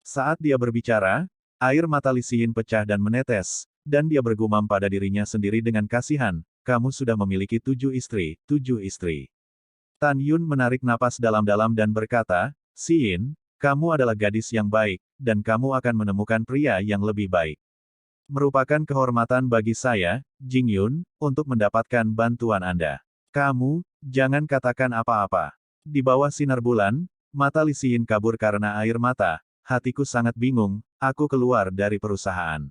[SPEAKER 2] Saat dia berbicara, air mata Li Xin pecah dan menetes, dan dia bergumam pada dirinya sendiri dengan kasihan, kamu sudah memiliki 7 istri, 7 istri. Tan Yun menarik napas dalam-dalam dan berkata, Xin, kamu adalah gadis yang baik, dan kamu akan menemukan pria yang lebih baik. Merupakan kehormatan bagi saya, Jing Yun, untuk mendapatkan bantuan Anda. Kamu, jangan katakan apa-apa. Di bawah sinar bulan, mata Li Xin kabur karena air mata, hatiku sangat bingung, aku keluar dari perusahaan.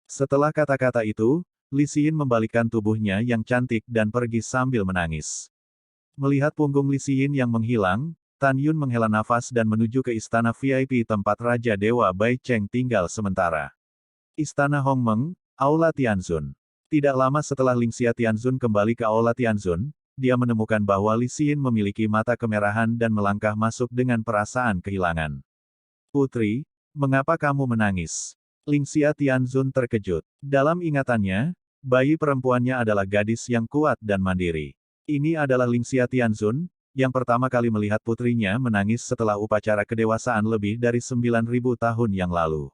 [SPEAKER 2] Setelah kata-kata itu, Li Xin membalikkan tubuhnya yang cantik dan pergi sambil menangis. Melihat punggung Li Xin yang menghilang, Tan Yun menghela nafas dan menuju ke istana VIP tempat Raja Dewa Bai Cheng tinggal sementara. Istana Hongmeng, Aula Tianzun. Tidak lama setelah Lingxia Tianzun kembali ke Aula Tianzun, dia menemukan bahwa Li Xin memiliki mata kemerahan dan melangkah masuk dengan perasaan kehilangan. Putri, mengapa kamu menangis? Lingxia Tianzun terkejut. Dalam ingatannya, bayi perempuannya adalah gadis yang kuat dan mandiri. Ini adalah Lingxia Tianzun, yang pertama kali melihat putrinya menangis setelah upacara kedewasaan lebih dari 9.000 tahun yang lalu.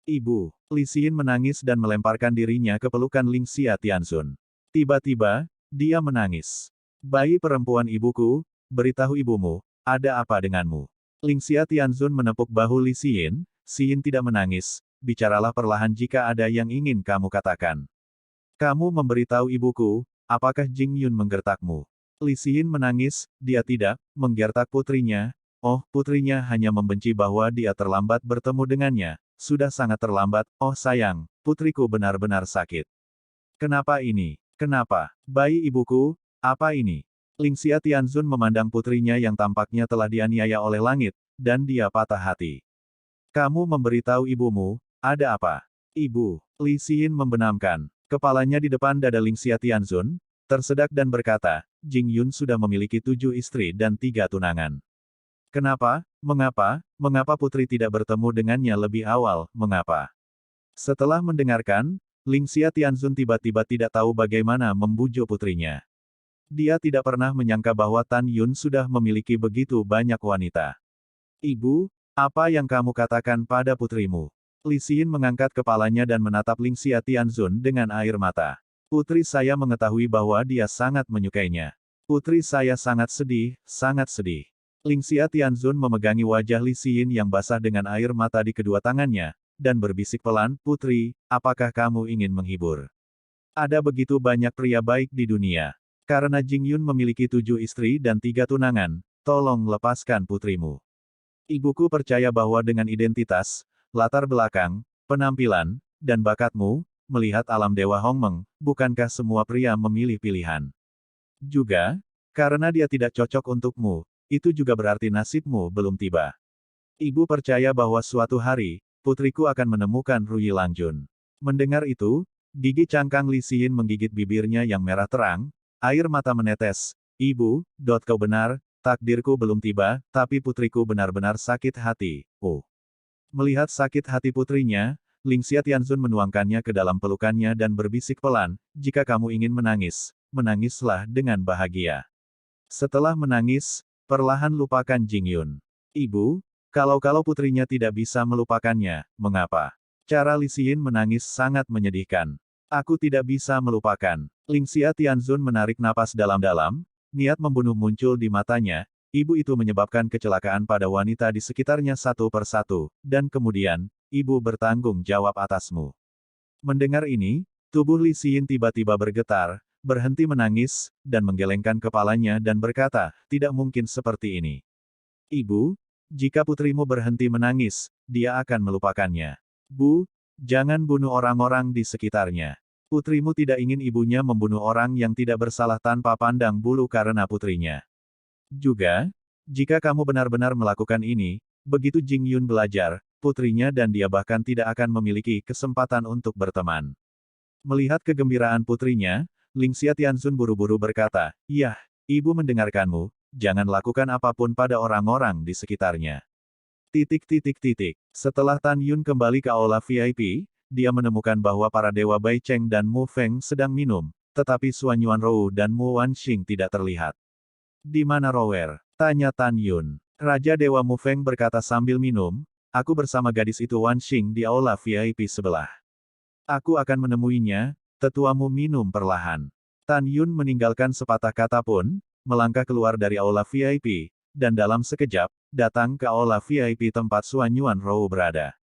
[SPEAKER 2] Ibu, Li Xin menangis dan melemparkan dirinya ke pelukan Lingxia Tianzun. Tiba-tiba, dia menangis. Bayi perempuan ibuku, beritahu ibumu, ada apa denganmu? Lingxia Tianzun menepuk bahu Li Xin. Xin tidak menangis, bicaralah perlahan jika ada yang ingin kamu katakan. Kamu memberitahu ibuku, apakah Jing Yun menggertakmu? Li Xin menangis, dia tidak menggertak putrinya. Oh, putrinya hanya membenci bahwa dia terlambat bertemu dengannya. Sudah sangat terlambat, oh sayang, putriku benar-benar sakit. Kenapa ini? Kenapa? Bayi ibuku, apa ini? Lingxia Tianzun memandang putrinya yang tampaknya telah dianiaya oleh langit, dan dia patah hati. Kamu memberitahu ibumu, ada apa? Ibu, Li Xin membenamkan kepalanya di depan dada Lingxia Tianzun, tersedak dan berkata, Jing Yun sudah memiliki 7 istri dan 3 tunangan. Kenapa? Mengapa putri tidak bertemu dengannya lebih awal, mengapa? Setelah mendengarkan, Lingxia Tianzun tiba-tiba tidak tahu bagaimana membujuk putrinya. Dia tidak pernah menyangka bahwa Tan Yun sudah memiliki begitu banyak wanita. Ibu, apa yang kamu katakan pada putrimu? Li Xin mengangkat kepalanya dan menatap Lingxia Tianzun dengan air mata. Putri saya mengetahui bahwa dia sangat menyukainya. Putri saya sangat sedih, sangat sedih. Lingxia Tianzun memegangi wajah Li Xin yang basah dengan air mata di kedua tangannya, dan berbisik pelan, Putri, apakah kamu ingin menghibur? Ada begitu banyak pria baik di dunia. Karena Jing Yun memiliki 7 istri dan 3 tunangan, tolong lepaskan putrimu. Ibuku percaya bahwa dengan identitas, latar belakang, penampilan, dan bakatmu, melihat alam Dewa Hongmeng, bukankah semua pria memilih pilihan? Juga, karena dia tidak cocok untukmu, itu juga berarti nasibmu belum tiba. Ibu percaya bahwa suatu hari, putriku akan menemukan Rui Langjun. Mendengar itu, gigi cangkang Li Xin menggigit bibirnya yang merah terang, air mata menetes. Ibu, kau benar, takdirku belum tiba, tapi putriku benar-benar sakit hati. Oh. Melihat sakit hati putrinya, Lingxia Tianzun menuangkannya ke dalam pelukannya dan berbisik pelan, jika kamu ingin menangis, menangislah dengan bahagia. Setelah menangis, perlahan lupakan Jing Yun. Ibu, kalau putrinya tidak bisa melupakannya, mengapa? Cara Li Xin menangis sangat menyedihkan. Aku tidak bisa melupakan. Lingxia Tianzun menarik napas dalam-dalam, niat membunuh muncul di matanya. Ibu itu menyebabkan kecelakaan pada wanita di sekitarnya satu persatu, dan kemudian, ibu bertanggung jawab atasmu. Mendengar ini, tubuh Li Xin tiba-tiba bergetar, berhenti menangis, dan menggelengkan kepalanya dan berkata, tidak mungkin seperti ini. Ibu, jika putrimu berhenti menangis, dia akan melupakannya. Bu, jangan bunuh orang-orang di sekitarnya. Putrimu tidak ingin ibunya membunuh orang yang tidak bersalah tanpa pandang bulu karena putrinya. Juga, jika kamu benar-benar melakukan ini, begitu Jing Yun belajar, putrinya dan dia bahkan tidak akan memiliki kesempatan untuk berteman. Melihat kegembiraan putrinya, Lingxia Tianzun buru-buru berkata, "Yah, ibu mendengarkanmu, jangan lakukan apapun pada orang-orang di sekitarnya." Setelah Tan Yun kembali ke aula VIP, dia menemukan bahwa para dewa Bai Cheng dan Mu Feng sedang minum, tetapi Suan Yuanrou dan Mu Wanxing tidak terlihat. Di mana Rower? Tanya Tan Yun. Raja Dewa Mu Feng berkata sambil minum, aku bersama gadis itu Wanxing di aula VIP sebelah. Aku akan menemuinya, tetuamu minum perlahan. Tan Yun meninggalkan sepatah kata pun, melangkah keluar dari aula VIP, dan dalam sekejap, datang ke aula VIP tempat Suan Yuanrou berada.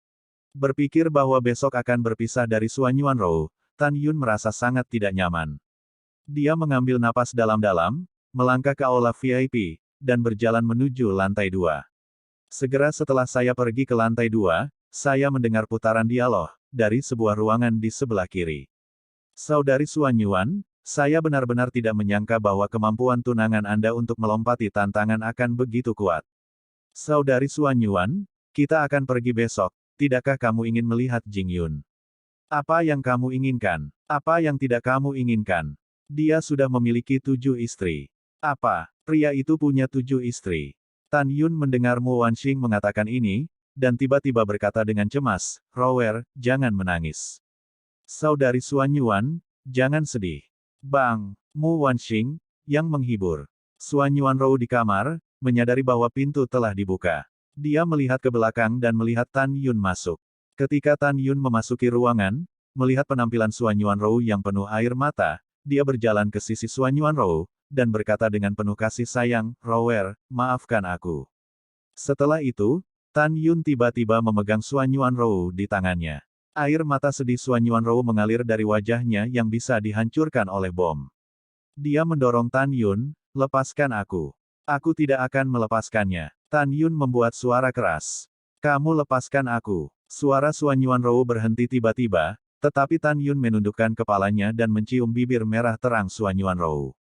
[SPEAKER 2] Berpikir bahwa besok akan berpisah dari Suan Yuanrou, Tan Yun merasa sangat tidak nyaman. Dia mengambil napas dalam-dalam, melangkah ke aula VIP, dan berjalan menuju lantai 2. Segera setelah saya pergi ke lantai 2, saya mendengar putaran dialog, dari sebuah ruangan di sebelah kiri. Saudari Suan Yuan, saya benar-benar tidak menyangka bahwa kemampuan tunangan Anda untuk melompati tantangan akan begitu kuat. Saudari Suan Yuan, kita akan pergi besok, tidakkah kamu ingin melihat Jing Yun? Apa yang kamu inginkan? Apa yang tidak kamu inginkan? Dia sudah memiliki 7 istri. Apa? Pria itu punya 7 istri. Tan Yun mendengar Mu Wanxing mengatakan ini, dan tiba-tiba berkata dengan cemas, Rower, jangan menangis. Saudari Suan Yuan, jangan sedih. Bang, Mu Wanxing, yang menghibur. Suan Yuanrou di kamar, menyadari bahwa pintu telah dibuka. Dia melihat ke belakang dan melihat Tan Yun masuk. Ketika Tan Yun memasuki ruangan, melihat penampilan Suan Yuanrou yang penuh air mata, dia berjalan ke sisi Suan Yuanrou, dan berkata dengan penuh kasih sayang, "Rower, maafkan aku." Setelah itu, Tan Yun tiba-tiba memegang Suan Yuanrou di tangannya. Air mata sedih Suan Yuanrou mengalir dari wajahnya yang bisa dihancurkan oleh bom. Dia mendorong Tan Yun, "Lepaskan aku. Aku tidak akan melepaskannya." Tan Yun membuat suara keras. "Kamu lepaskan aku." Suara Suan Yuanrou berhenti tiba-tiba, tetapi Tan Yun menundukkan kepalanya dan mencium bibir merah terang Suan Yuanrou.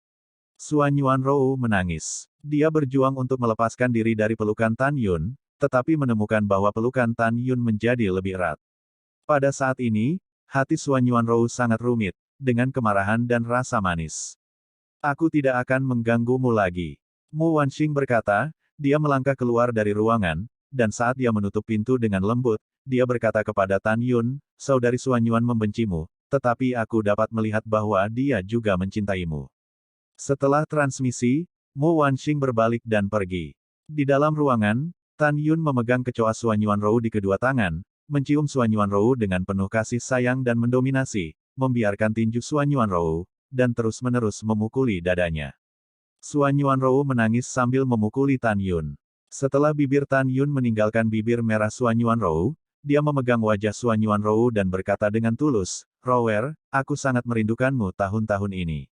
[SPEAKER 2] Suan Yuanrou menangis. Dia berjuang untuk melepaskan diri dari pelukan Tan Yun, tetapi menemukan bahwa pelukan Tan Yun menjadi lebih erat. Pada saat ini, hati Suan Yuanrou sangat rumit, dengan kemarahan dan rasa manis. "Aku tidak akan mengganggumu lagi." Mu Wanxing berkata, dia melangkah keluar dari ruangan, dan saat dia menutup pintu dengan lembut, dia berkata kepada Tan Yun, "Saudari Suan Yuan membencimu, tetapi aku dapat melihat bahwa dia juga mencintaimu." Setelah transmisi, Mu Wanxing berbalik dan pergi. Di dalam ruangan, Tan Yun memegang kecoa Suan Yuanrou di kedua tangan, mencium Suan Yuanrou dengan penuh kasih sayang dan mendominasi, membiarkan tinju Suan Yuanrou, dan terus-menerus memukuli dadanya. Suan Yuanrou menangis sambil memukuli Tan Yun. Setelah bibir Tan Yun meninggalkan bibir merah Suan Yuanrou, dia memegang wajah Suan Yuanrou dan berkata dengan tulus, "Rower, aku sangat merindukanmu tahun-tahun ini.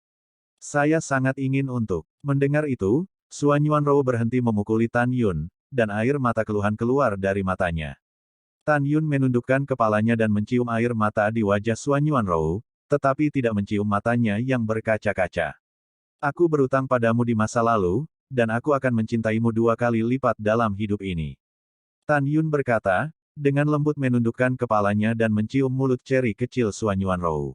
[SPEAKER 2] Saya sangat ingin untuk." Mendengar itu, Suan Yuanrou berhenti memukuli Tan Yun, dan air mata keluhan keluar dari matanya. Tan Yun menundukkan kepalanya dan mencium air mata di wajah Suan Yuanrou, tetapi tidak mencium matanya yang berkaca-kaca. "Aku berutang padamu di masa lalu, dan aku akan mencintaimu 2 kali lipat dalam hidup ini." Tan Yun berkata, dengan lembut menundukkan kepalanya dan mencium mulut ceri kecil Suan Yuanrou.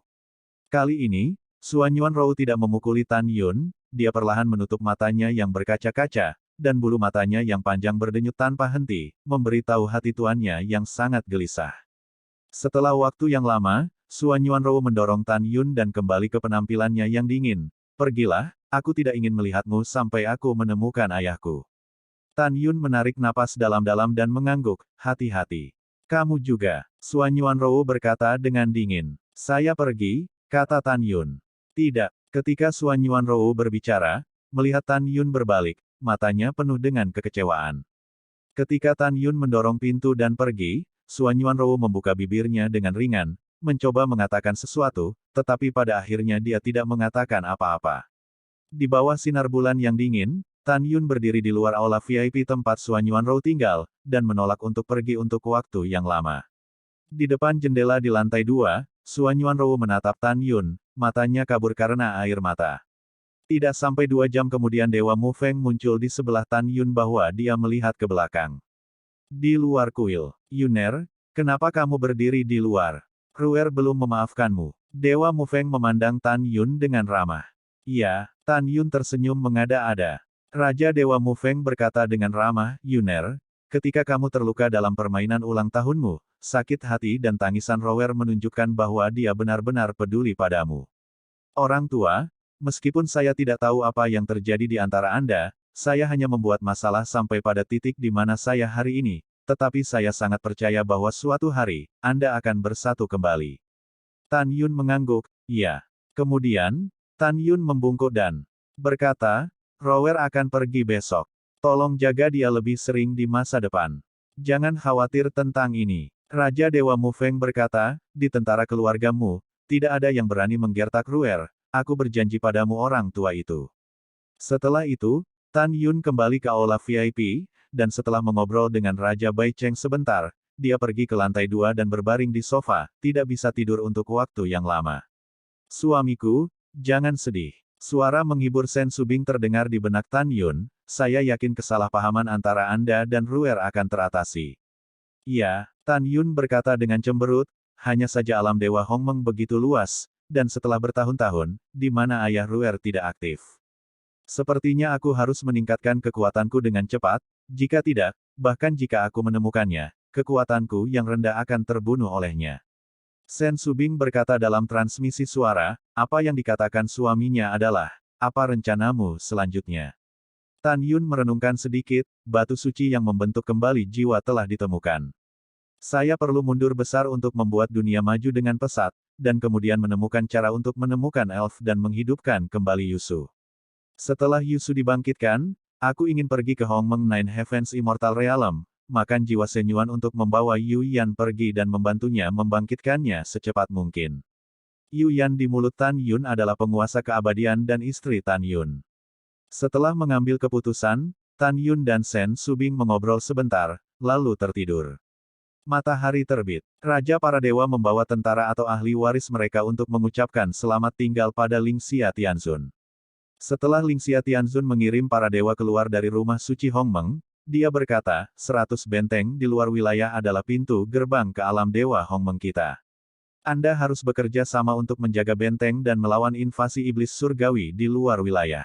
[SPEAKER 2] Kali ini, Suan Yuanrou tidak memukuli Tan Yun, dia perlahan menutup matanya yang berkaca-kaca, dan bulu matanya yang panjang berdenyut tanpa henti, memberitahu hati tuannya yang sangat gelisah. Setelah waktu yang lama, Suan Yuanrou mendorong Tan Yun dan kembali ke penampilannya yang dingin. "Pergilah, aku tidak ingin melihatmu sampai aku menemukan ayahku." Tan Yun menarik napas dalam-dalam dan mengangguk, "Hati-hati. Kamu juga." Suan Yuanrou berkata dengan dingin. "Saya pergi," kata Tan Yun. "Tidak." Ketika Suan Yuanrou berbicara, melihat Tan Yun berbalik, matanya penuh dengan kekecewaan. Ketika Tan Yun mendorong pintu dan pergi, Suan Yuanrou membuka bibirnya dengan ringan, mencoba mengatakan sesuatu, tetapi pada akhirnya dia tidak mengatakan apa-apa. Di bawah sinar bulan yang dingin, Tan Yun berdiri di luar aula VIP tempat Suan Yuanrou tinggal, dan menolak untuk pergi untuk waktu yang lama. Di depan jendela di lantai 2, Suan Yuanrou menatap Tan Yun, matanya kabur karena air mata. Tidak sampai 2 jam kemudian Dewa Mu Feng muncul di sebelah Tan Yun bahwa dia melihat ke belakang. Di luar kuil, "Yuner, kenapa kamu berdiri di luar? Ruer belum memaafkanmu." Dewa Mu Feng memandang Tan Yun dengan ramah. "Iya." Tan Yun tersenyum mengada-ada. Raja Dewa Mu Feng berkata dengan ramah, "Yuner, ketika kamu terluka dalam permainan ulang tahunmu, sakit hati dan tangisan Rower menunjukkan bahwa dia benar-benar peduli padamu. Orang tua, meskipun saya tidak tahu apa yang terjadi di antara Anda, saya hanya membuat masalah sampai pada titik di mana saya hari ini, tetapi saya sangat percaya bahwa suatu hari, Anda akan bersatu kembali." Tan Yun mengangguk, "Iya." Kemudian, Tan Yun membungkuk dan berkata, "Rower akan pergi besok. Tolong jaga dia lebih sering di masa depan. Jangan khawatir tentang ini." Raja Dewa Mu Feng berkata, "Di tentara keluargamu, tidak ada yang berani menggertak Ruer, aku berjanji padamu orang tua itu." Setelah itu, Tan Yun kembali ke aula VIP, dan setelah mengobrol dengan Raja Bai Cheng sebentar, dia pergi ke lantai 2 dan berbaring di sofa, tidak bisa tidur untuk waktu yang lama. "Suamiku, jangan sedih." Suara menghibur Sen Subing terdengar di benak Tan Yun, "Saya yakin kesalahpahaman antara Anda dan Ruer akan teratasi." "Iya," Tan Yun berkata dengan cemberut, "hanya saja alam Dewa Hongmeng begitu luas, dan setelah bertahun-tahun, di mana ayah Ruer tidak aktif. Sepertinya aku harus meningkatkan kekuatanku dengan cepat, jika tidak, bahkan jika aku menemukannya, kekuatanku yang rendah akan terbunuh olehnya." Sen Subing berkata dalam transmisi suara, apa yang dikatakan suaminya adalah, apa rencanamu selanjutnya? Tan Yun merenungkan sedikit, batu suci yang membentuk kembali jiwa telah ditemukan. Saya perlu mundur besar untuk membuat dunia maju dengan pesat, dan kemudian menemukan cara untuk menemukan elf dan menghidupkan kembali Yusu. Setelah Yusu dibangkitkan, aku ingin pergi ke Hongmeng Nine Heavens Immortal Realm, makan jiwa Senyuan untuk membawa Yu Yan pergi dan membantunya membangkitkannya secepat mungkin. Yu Yan di mulut Tan Yun adalah penguasa keabadian dan istri Tan Yun. Setelah mengambil keputusan, Tan Yun dan Sen Subing mengobrol sebentar, lalu tertidur. Matahari terbit. Raja para dewa membawa tentara atau ahli waris mereka untuk mengucapkan selamat tinggal pada Lingxia Tianzun. Setelah Lingxia Tianzun mengirim para dewa keluar dari rumah suci Hongmeng, dia berkata, 100 benteng di luar wilayah adalah pintu gerbang ke alam dewa Hongmeng kita. Anda harus bekerja sama untuk menjaga benteng dan melawan invasi iblis surgawi di luar wilayah.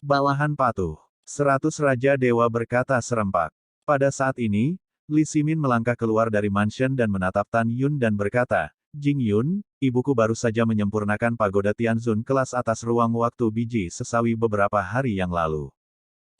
[SPEAKER 2] Bawahan patuh. 100 raja dewa berkata serempak. Pada saat ini, Li Ximin melangkah keluar dari mansion dan menatap Tan Yun dan berkata, Jing Yun, ibuku baru saja menyempurnakan pagoda Tianzun kelas atas ruang waktu biji sesawi beberapa hari yang lalu.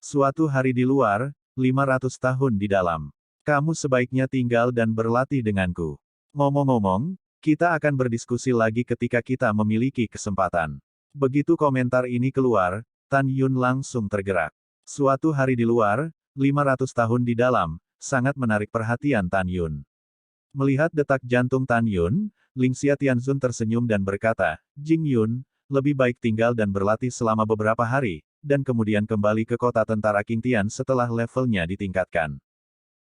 [SPEAKER 2] Suatu hari di luar, 500 tahun di dalam. Kamu sebaiknya tinggal dan berlatih denganku. Ngomong-ngomong, kita akan berdiskusi lagi ketika kita memiliki kesempatan. Begitu komentar ini keluar, Tan Yun langsung tergerak. Suatu hari di luar, 500 tahun di dalam, sangat menarik perhatian Tan Yun. Melihat detak jantung Tan Yun, Lingxia Tianzun tersenyum dan berkata, Jing Yun, lebih baik tinggal dan berlatih selama beberapa hari, dan kemudian kembali ke kota tentara Qingtian setelah levelnya ditingkatkan.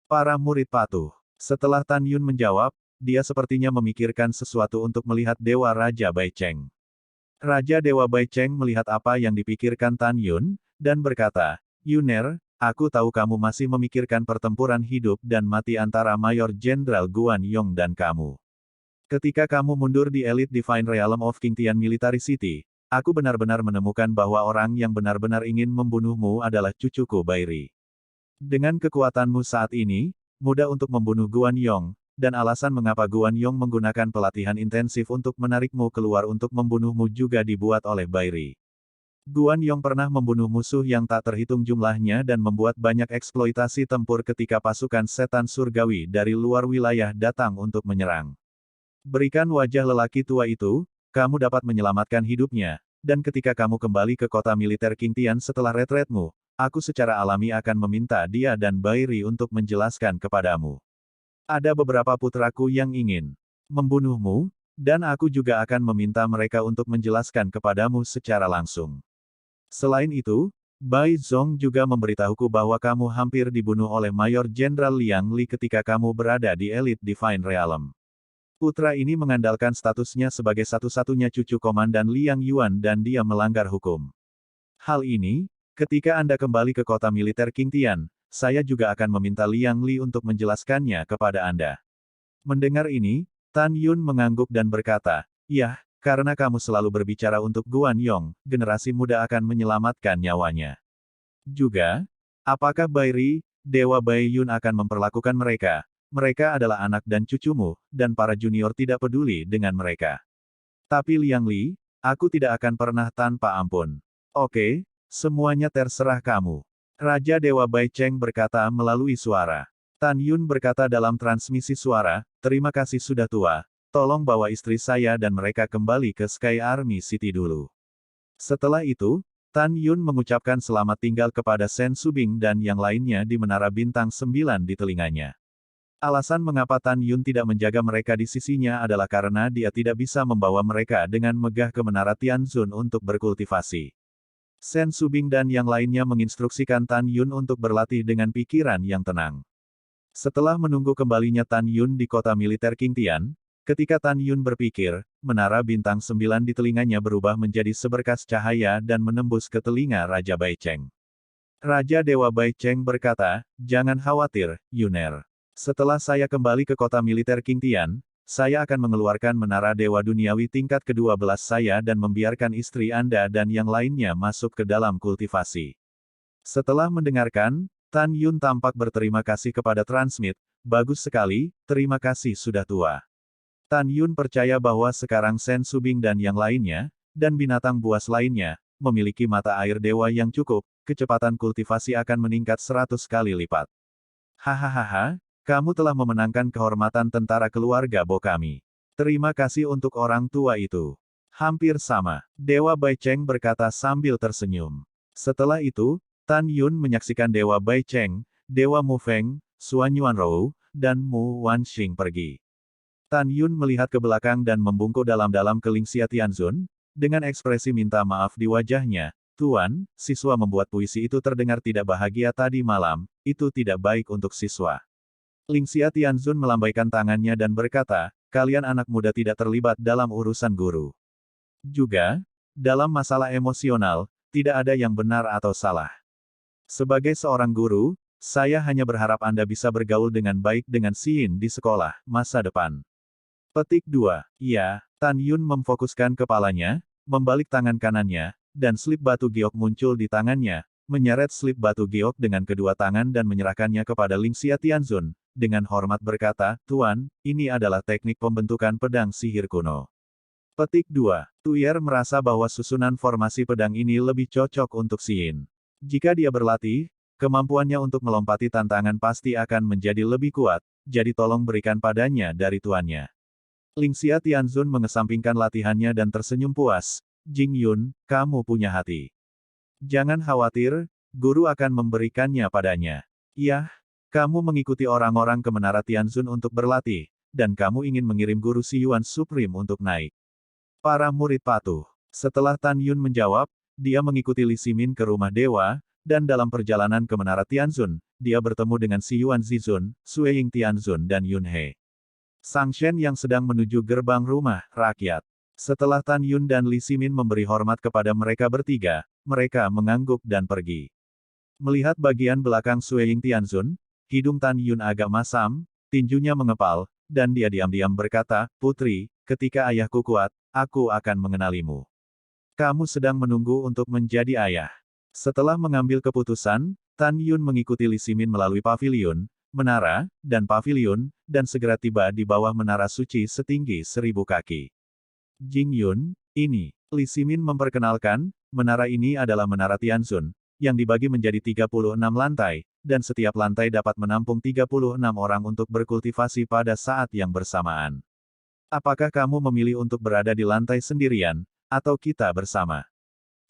[SPEAKER 2] Para murid patuh. Setelah Tan Yun menjawab, dia sepertinya memikirkan sesuatu untuk melihat Dewa Raja Bai Cheng. Raja Dewa Bai Cheng melihat apa yang dipikirkan Tan Yun, dan berkata, Yuner, aku tahu kamu masih memikirkan pertempuran hidup dan mati antara Mayor Jenderal Guan Yong dan kamu. Ketika kamu mundur di Elite Divine Realm of Qingtian Military City, aku benar-benar menemukan bahwa orang yang benar-benar ingin membunuhmu adalah cucuku Bairi. Dengan kekuatanmu saat ini, mudah untuk membunuh Guan Yong, dan alasan mengapa Guan Yong menggunakan pelatihan intensif untuk menarikmu keluar untuk membunuhmu juga dibuat oleh Bairi. Guan Yong pernah membunuh musuh yang tak terhitung jumlahnya dan membuat banyak eksploitasi tempur ketika pasukan setan surgawi dari luar wilayah datang untuk menyerang. Berikan wajah lelaki tua itu, kamu dapat menyelamatkan hidupnya, dan ketika kamu kembali ke kota militer Qingtian setelah retretmu, aku secara alami akan meminta dia dan Bairi untuk menjelaskan kepadamu. Ada beberapa putraku yang ingin membunuhmu, dan aku juga akan meminta mereka untuk menjelaskan kepadamu secara langsung. Selain itu, Bai Zong juga memberitahuku bahwa kamu hampir dibunuh oleh Mayor Jenderal Liang Li ketika kamu berada di Elite Divine Realm. Putra ini mengandalkan statusnya sebagai satu-satunya cucu Komandan Liang Yuan dan dia melanggar hukum. Hal ini, ketika Anda kembali ke kota militer Qingtian, saya juga akan meminta Liang Li untuk menjelaskannya kepada Anda. Mendengar ini, Tan Yun mengangguk dan berkata, "Yah, karena kamu selalu berbicara untuk Guan Yong, generasi muda akan menyelamatkan nyawanya. Juga, apakah Bairi, Dewa Bai Yun akan memperlakukan mereka? Mereka adalah anak dan cucumu, dan para junior tidak peduli dengan mereka. Tapi Liang Li, aku tidak akan pernah tanpa ampun. Oke, semuanya terserah kamu." Raja Dewa Bai Cheng berkata melalui suara. Tan Yun berkata dalam transmisi suara, "Terima kasih sudah tua. Tolong bawa istri saya dan mereka kembali ke Sky Army City dulu." Setelah itu, Tan Yun mengucapkan selamat tinggal kepada Sen Subing dan yang lainnya di Menara Bintang 9 di telinganya. Alasan mengapa Tan Yun tidak menjaga mereka di sisinya adalah karena dia tidak bisa membawa mereka dengan megah ke Menara Tianzun untuk berkultivasi. Sen Subing dan yang lainnya menginstruksikan Tan Yun untuk berlatih dengan pikiran yang tenang. Setelah menunggu kembalinya Tan Yun di kota militer Qingtian, ketika Tan Yun berpikir, Menara Bintang 9 di telinganya berubah menjadi seberkas cahaya dan menembus ke telinga Raja Bai Cheng. Raja Dewa Bai Cheng berkata, "Jangan khawatir, Yuner. Setelah saya kembali ke kota militer Qingtian, saya akan mengeluarkan Menara Dewa Duniawi tingkat ke-12 saya dan membiarkan istri Anda dan yang lainnya masuk ke dalam kultivasi." Setelah mendengarkan, Tan Yun tampak berterima kasih kepada Transmit, "Bagus sekali, terima kasih sudah tua." Tan Yun percaya bahwa sekarang Sen Subing dan yang lainnya, dan binatang buas lainnya, memiliki mata air dewa yang cukup, kecepatan kultivasi akan meningkat 100 kali lipat. Hahaha, kamu telah memenangkan kehormatan tentara keluarga Bo kami. Terima kasih untuk orang tua itu. Hampir sama, Dewa Bai Cheng berkata sambil tersenyum. Setelah itu, Tan Yun menyaksikan Dewa Bai Cheng, Dewa Mu Feng, Xuan Yuanrou, dan Mu Wanxing pergi. Tan Yun melihat ke belakang dan membungkuk dalam-dalam ke Lingxia Tianzun, dengan ekspresi minta maaf di wajahnya. Tuan, siswa membuat puisi itu terdengar tidak bahagia tadi malam, itu tidak baik untuk siswa. Lingxia Tianzun melambaikan tangannya dan berkata, kalian anak muda tidak terlibat dalam urusan guru. Juga, dalam masalah emosional, tidak ada yang benar atau salah. Sebagai seorang guru, saya hanya berharap Anda bisa bergaul dengan baik dengan Xin di sekolah, masa depan. Petik 2. Ya, Tan Yun memfokuskan kepalanya, membalik tangan kanannya, dan slip batu giok muncul di tangannya, menyeret slip batu giok dengan kedua tangan dan menyerahkannya kepada Lingxia Tianzun, dengan hormat berkata, Tuan, ini adalah teknik pembentukan pedang sihir kuno. Petik 2. Tuyer merasa bahwa susunan formasi pedang ini lebih cocok untuk Xin. Jika dia berlatih, kemampuannya untuk melompati tantangan pasti akan menjadi lebih kuat, jadi tolong berikan padanya dari tuannya. Lingxia Tianzun mengesampingkan latihannya dan tersenyum puas. Jing Yun, kamu punya hati. Jangan khawatir, guru akan memberikannya padanya. Yah, kamu mengikuti orang-orang ke Menara Tianzun untuk berlatih, dan kamu ingin mengirim guru Si Yuan Supreme untuk naik. Para murid patuh. Setelah Tan Yun menjawab, dia mengikuti Li Ximin ke rumah dewa, dan dalam perjalanan ke Menara Tianzun, dia bertemu dengan Si Yuan Zizun, Sueying Tianzun dan Yun He. Sang Shen yang sedang menuju gerbang rumah rakyat. Setelah Tan Yun dan Li Ximin memberi hormat kepada mereka bertiga, mereka mengangguk dan pergi. Melihat bagian belakang Sueying Tianzun, hidung Tan Yun agak masam, tinjunya mengepal, dan dia diam-diam berkata, Putri, ketika ayahku kuat, aku akan mengenalimu. Kamu sedang menunggu untuk menjadi ayah. Setelah mengambil keputusan, Tan Yun mengikuti Li Ximin melalui paviliun, menara, dan paviliun, dan segera tiba di bawah menara suci setinggi 1000 kaki. Jing Yun, ini, Li Ximin memperkenalkan, menara ini adalah Menara Tianzun, yang dibagi menjadi 36 lantai, dan setiap lantai dapat menampung 36 orang untuk berkultivasi pada saat yang bersamaan. Apakah kamu memilih untuk berada di lantai sendirian, atau kita bersama?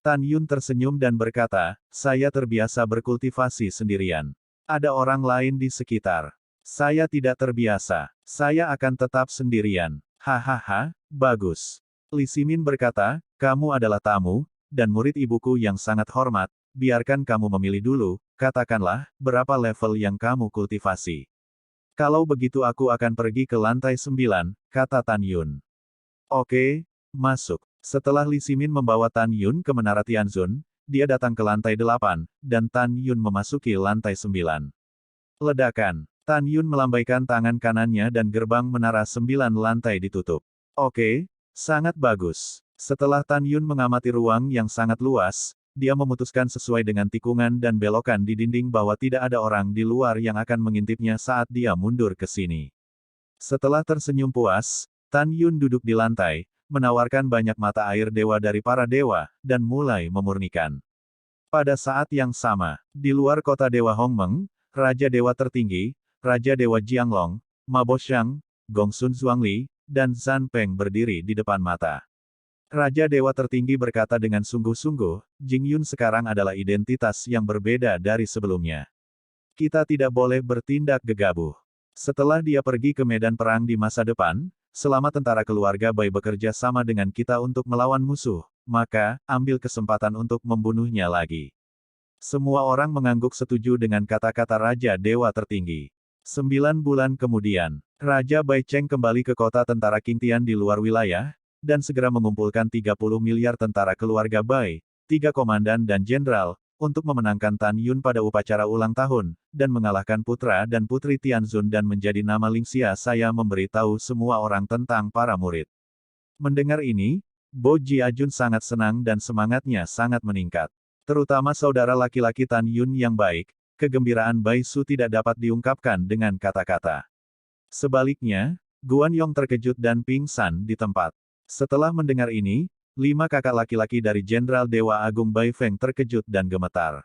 [SPEAKER 2] Tan Yun tersenyum dan berkata, saya terbiasa berkultivasi sendirian. Ada orang lain di sekitar. Saya tidak terbiasa. Saya akan tetap sendirian. Hahaha, bagus. Li Ximin berkata, kamu adalah tamu, dan murid ibuku yang sangat hormat, biarkan kamu memilih dulu, katakanlah, berapa level yang kamu kultivasi. Kalau begitu aku akan pergi ke lantai 9, kata Tan Yun. Oke, masuk. Setelah Li Ximin membawa Tan Yun ke Menara Tianzun, dia datang ke lantai 8, dan Tan Yun memasuki lantai 9. Ledakan. Tan Yun melambaikan tangan kanannya dan gerbang menara 9 lantai ditutup. Oke, sangat bagus. Setelah Tan Yun mengamati ruang yang sangat luas, dia memutuskan sesuai dengan tikungan dan belokan di dinding bahwa tidak ada orang di luar yang akan mengintipnya saat dia mundur ke sini. Setelah tersenyum puas, Tan Yun duduk di lantai, menawarkan banyak mata air dewa dari para dewa, dan mulai memurnikan. Pada saat yang sama, di luar kota Dewa Hongmeng, Raja Dewa Tertinggi, Raja Dewa Jianglong, Ma Boxiang, Gongsun Zhuangli, dan Zhan Peng berdiri di depan mata. Raja Dewa Tertinggi berkata dengan sungguh-sungguh, Jing Yun sekarang adalah identitas yang berbeda dari sebelumnya. Kita tidak boleh bertindak gegabah. Setelah dia pergi ke medan perang di masa depan, selama tentara keluarga Bai bekerja sama dengan kita untuk melawan musuh, maka, ambil kesempatan untuk membunuhnya lagi. Semua orang mengangguk setuju dengan kata-kata Raja Dewa Tertinggi. 9 bulan kemudian, Raja Bai Cheng kembali ke kota tentara Qingtian di luar wilayah, dan segera mengumpulkan 30 miliar tentara keluarga Bai, 3 komandan dan jenderal, untuk memenangkan Tan Yun pada upacara ulang tahun, dan mengalahkan putra dan putri Tianzun dan menjadi nama Lingxia. Saya memberitahu semua orang tentang para murid. Mendengar ini, Bo Jiajun sangat senang dan semangatnya sangat meningkat. Terutama saudara laki-laki Tan Yun yang baik, kegembiraan Bai Su tidak dapat diungkapkan dengan kata-kata. Sebaliknya, Guan Yong terkejut dan pingsan di tempat. Setelah mendengar ini, 5 kakak laki-laki dari Jenderal Dewa Agung Bai Feng terkejut dan gemetar.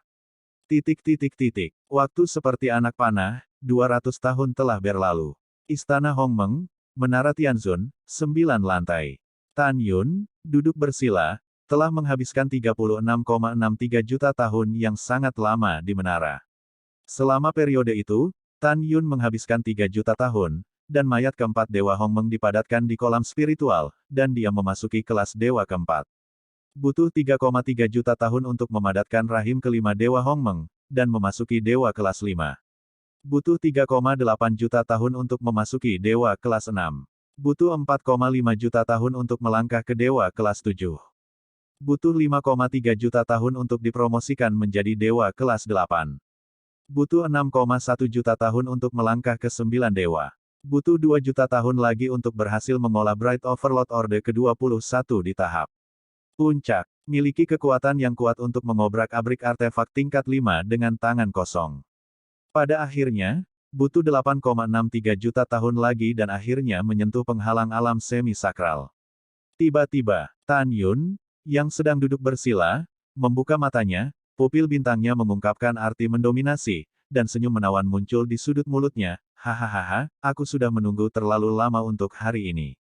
[SPEAKER 2] Waktu seperti anak panah, 200 tahun telah berlalu. Istana Hongmeng, Menara Tianzun, 9 lantai. Tan Yun, duduk bersila, telah menghabiskan 36,63 juta tahun yang sangat lama di menara. Selama periode itu, Tan Yun menghabiskan 3 juta tahun, dan mayat keempat Dewa Hongmeng dipadatkan di kolam spiritual, dan dia memasuki kelas Dewa keempat. Butuh 3,3 juta tahun untuk memadatkan rahim kelima Dewa Hongmeng, dan memasuki Dewa kelas 5. Butuh 3,8 juta tahun untuk memasuki Dewa kelas 6. Butuh 4,5 juta tahun untuk melangkah ke Dewa kelas 7. Butuh 5,3 juta tahun untuk dipromosikan menjadi Dewa kelas 8. Butuh 6,1 juta tahun untuk melangkah ke 9 Dewa. Butuh 2 juta tahun lagi untuk berhasil mengolah Bright Overlord Orde ke-21 di tahap puncak. Miliki kekuatan yang kuat untuk mengobrak-abrik artefak tingkat 5 dengan tangan kosong. Pada akhirnya, butuh 8,63 juta tahun lagi dan akhirnya menyentuh penghalang alam semi-sakral. Tiba-tiba, Tan Yun, yang sedang duduk bersila, membuka matanya, pupil bintangnya mengungkapkan arti mendominasi, dan senyum menawan muncul di sudut mulutnya. Hahaha, aku sudah menunggu terlalu lama untuk hari ini.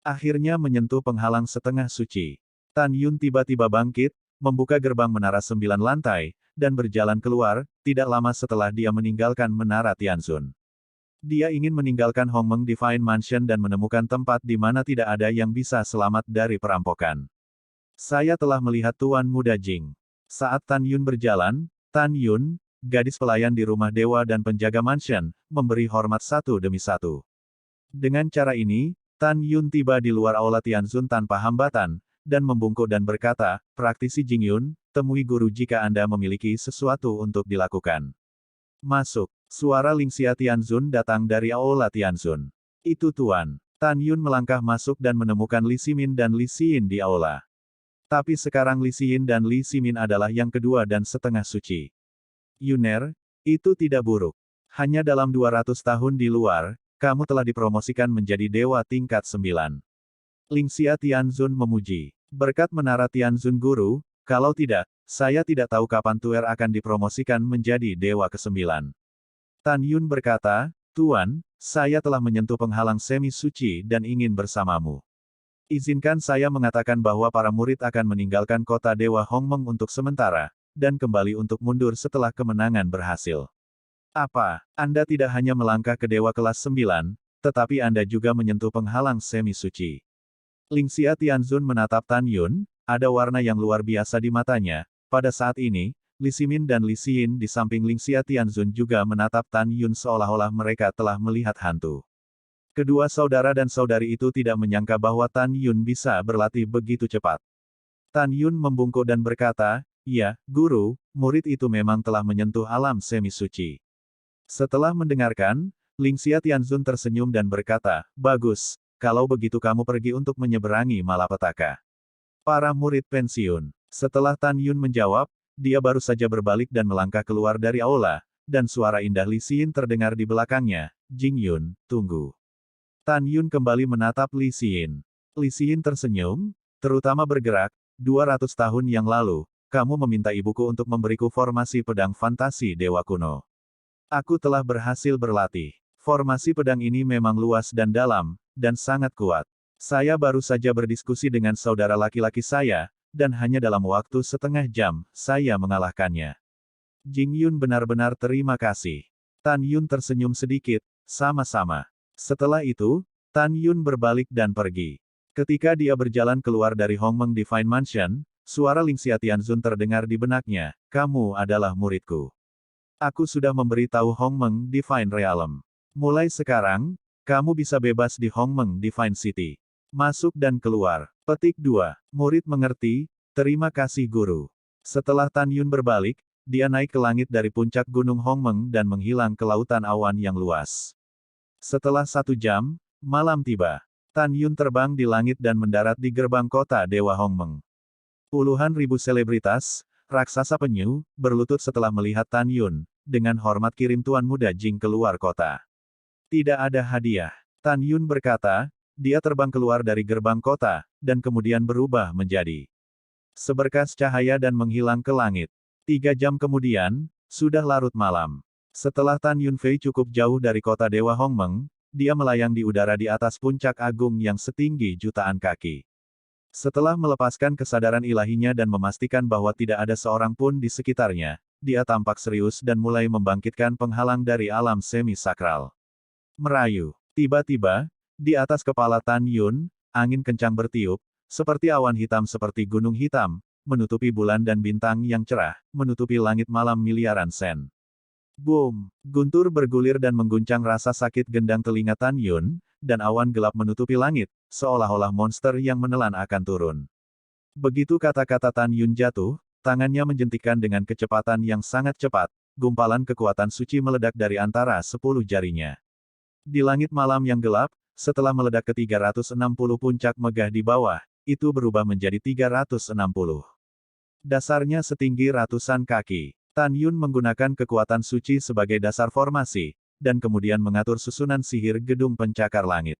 [SPEAKER 2] Akhirnya menyentuh penghalang setengah suci. Tan Yun tiba-tiba bangkit, membuka gerbang menara 9 lantai, dan berjalan keluar, tidak lama setelah dia meninggalkan Menara Tianzun. Dia ingin meninggalkan Hongmeng Divine Mansion dan menemukan tempat di mana tidak ada yang bisa selamat dari perampokan. Saya telah melihat Tuan Muda Jing. Saat Tan Yun berjalan, Tan Yun, gadis pelayan di rumah dewa dan penjaga mansion, memberi hormat satu demi satu. Dengan cara ini, Tan Yun tiba di luar aula Tianzun tanpa hambatan, dan membungkuk dan berkata, "Praktisi Jing Yun, temui guru jika Anda memiliki sesuatu untuk dilakukan." Masuk. Suara Lingxia Tianzun datang dari aula Tianzun. Itu Tuan. Tan Yun melangkah masuk dan menemukan Li Ximin dan Li Xin di aula. Tapi sekarang Li Xin dan Li Ximin adalah yang kedua dan setengah suci. Yuner, itu tidak buruk. Hanya dalam 200 tahun di luar, kamu telah dipromosikan menjadi dewa tingkat 9. Lingxia Tianzun memuji. Berkat Menara Tianzun Guru, kalau tidak, saya tidak tahu kapan Tuer akan dipromosikan menjadi dewa ke-9. Tan Yun berkata, "Tuan, saya telah menyentuh penghalang semi-suci dan ingin bersamamu. Izinkan saya mengatakan bahwa para murid akan meninggalkan kota Dewa Hongmeng untuk sementara, dan kembali untuk mundur setelah kemenangan berhasil." Apa, Anda tidak hanya melangkah ke Dewa kelas 9, tetapi Anda juga menyentuh penghalang semi-suci? Lingxia Tianzun menatap Tan Yun, ada warna yang luar biasa di matanya. Pada saat ini, Li Ximin dan Li Xin di samping Lingxia Tianzun juga menatap Tan Yun seolah-olah mereka telah melihat hantu. Kedua saudara dan saudari itu tidak menyangka bahwa Tan Yun bisa berlatih begitu cepat. Tan Yun membungkuk dan berkata, "Ya, Guru, murid itu memang telah menyentuh alam semi-suci." Setelah mendengarkan, Lingxia Tianzun tersenyum dan berkata, "Bagus, kalau begitu kamu pergi untuk menyeberangi malapetaka." Para murid pensiun. Setelah Tan Yun menjawab, dia baru saja berbalik dan melangkah keluar dari aula, dan suara indah Li Xin terdengar di belakangnya, "Jing Yun, tunggu." Tan Yun kembali menatap Li Xin. Li Xin tersenyum, terutama bergerak, 200 tahun yang lalu, kamu meminta ibuku untuk memberiku formasi pedang fantasi dewa kuno. Aku telah berhasil berlatih. Formasi pedang ini memang luas dan dalam, dan sangat kuat. Saya baru saja berdiskusi dengan saudara laki-laki saya, dan hanya dalam waktu setengah jam, saya mengalahkannya. Jing Yun benar-benar terima kasih. Tan Yun tersenyum sedikit, sama-sama. Setelah itu, Tan Yun berbalik dan pergi. Ketika dia berjalan keluar dari Hongmeng Divine Mansion, suara Lingxia Tianzun terdengar di benaknya, "Kamu adalah muridku. Aku sudah memberitahu Hongmeng Divine Realm. Mulai sekarang, kamu bisa bebas di Hongmeng Divine City. Masuk dan keluar." Petik 2. Murid mengerti, terima kasih Guru. Setelah Tan Yun berbalik, dia naik ke langit dari puncak Gunung Hongmeng dan menghilang ke lautan awan yang luas. Setelah 1 jam, malam tiba. Tan Yun terbang di langit dan mendarat di gerbang kota Dewa Hongmeng. Puluhan ribu selebritas, raksasa penyu, berlutut setelah melihat Tan Yun, dengan hormat kirim Tuan Muda Jing keluar kota. Tidak ada hadiah. Tan Yun berkata, dia terbang keluar dari gerbang kota, dan kemudian berubah menjadi seberkas cahaya dan menghilang ke langit. 3 jam kemudian, sudah larut malam. Setelah Tan Yunfei cukup jauh dari kota Dewa Hongmeng, dia melayang di udara di atas puncak agung yang setinggi jutaan kaki. Setelah melepaskan kesadaran ilahinya dan memastikan bahwa tidak ada seorang pun di sekitarnya, dia tampak serius dan mulai membangkitkan penghalang dari alam semi-sakral. Merayu. Tiba-tiba, di atas kepala Tan Yun, angin kencang bertiup, seperti awan hitam seperti gunung hitam, menutupi bulan dan bintang yang cerah, menutupi langit malam miliaran sen. Boom! Guntur bergulir dan mengguncang rasa sakit gendang telinga Tan Yun, dan awan gelap menutupi langit, seolah-olah monster yang menelan akan turun. Begitu kata-kata Tan Yun jatuh, tangannya menjentikkan dengan kecepatan yang sangat cepat, gumpalan kekuatan suci meledak dari antara 10 jarinya. Di langit malam yang gelap, setelah meledak ke 360 puncak megah di bawah, itu berubah menjadi 360. Dasarnya setinggi ratusan kaki. Tan Yun menggunakan kekuatan suci sebagai dasar formasi, dan kemudian mengatur susunan sihir gedung pencakar langit.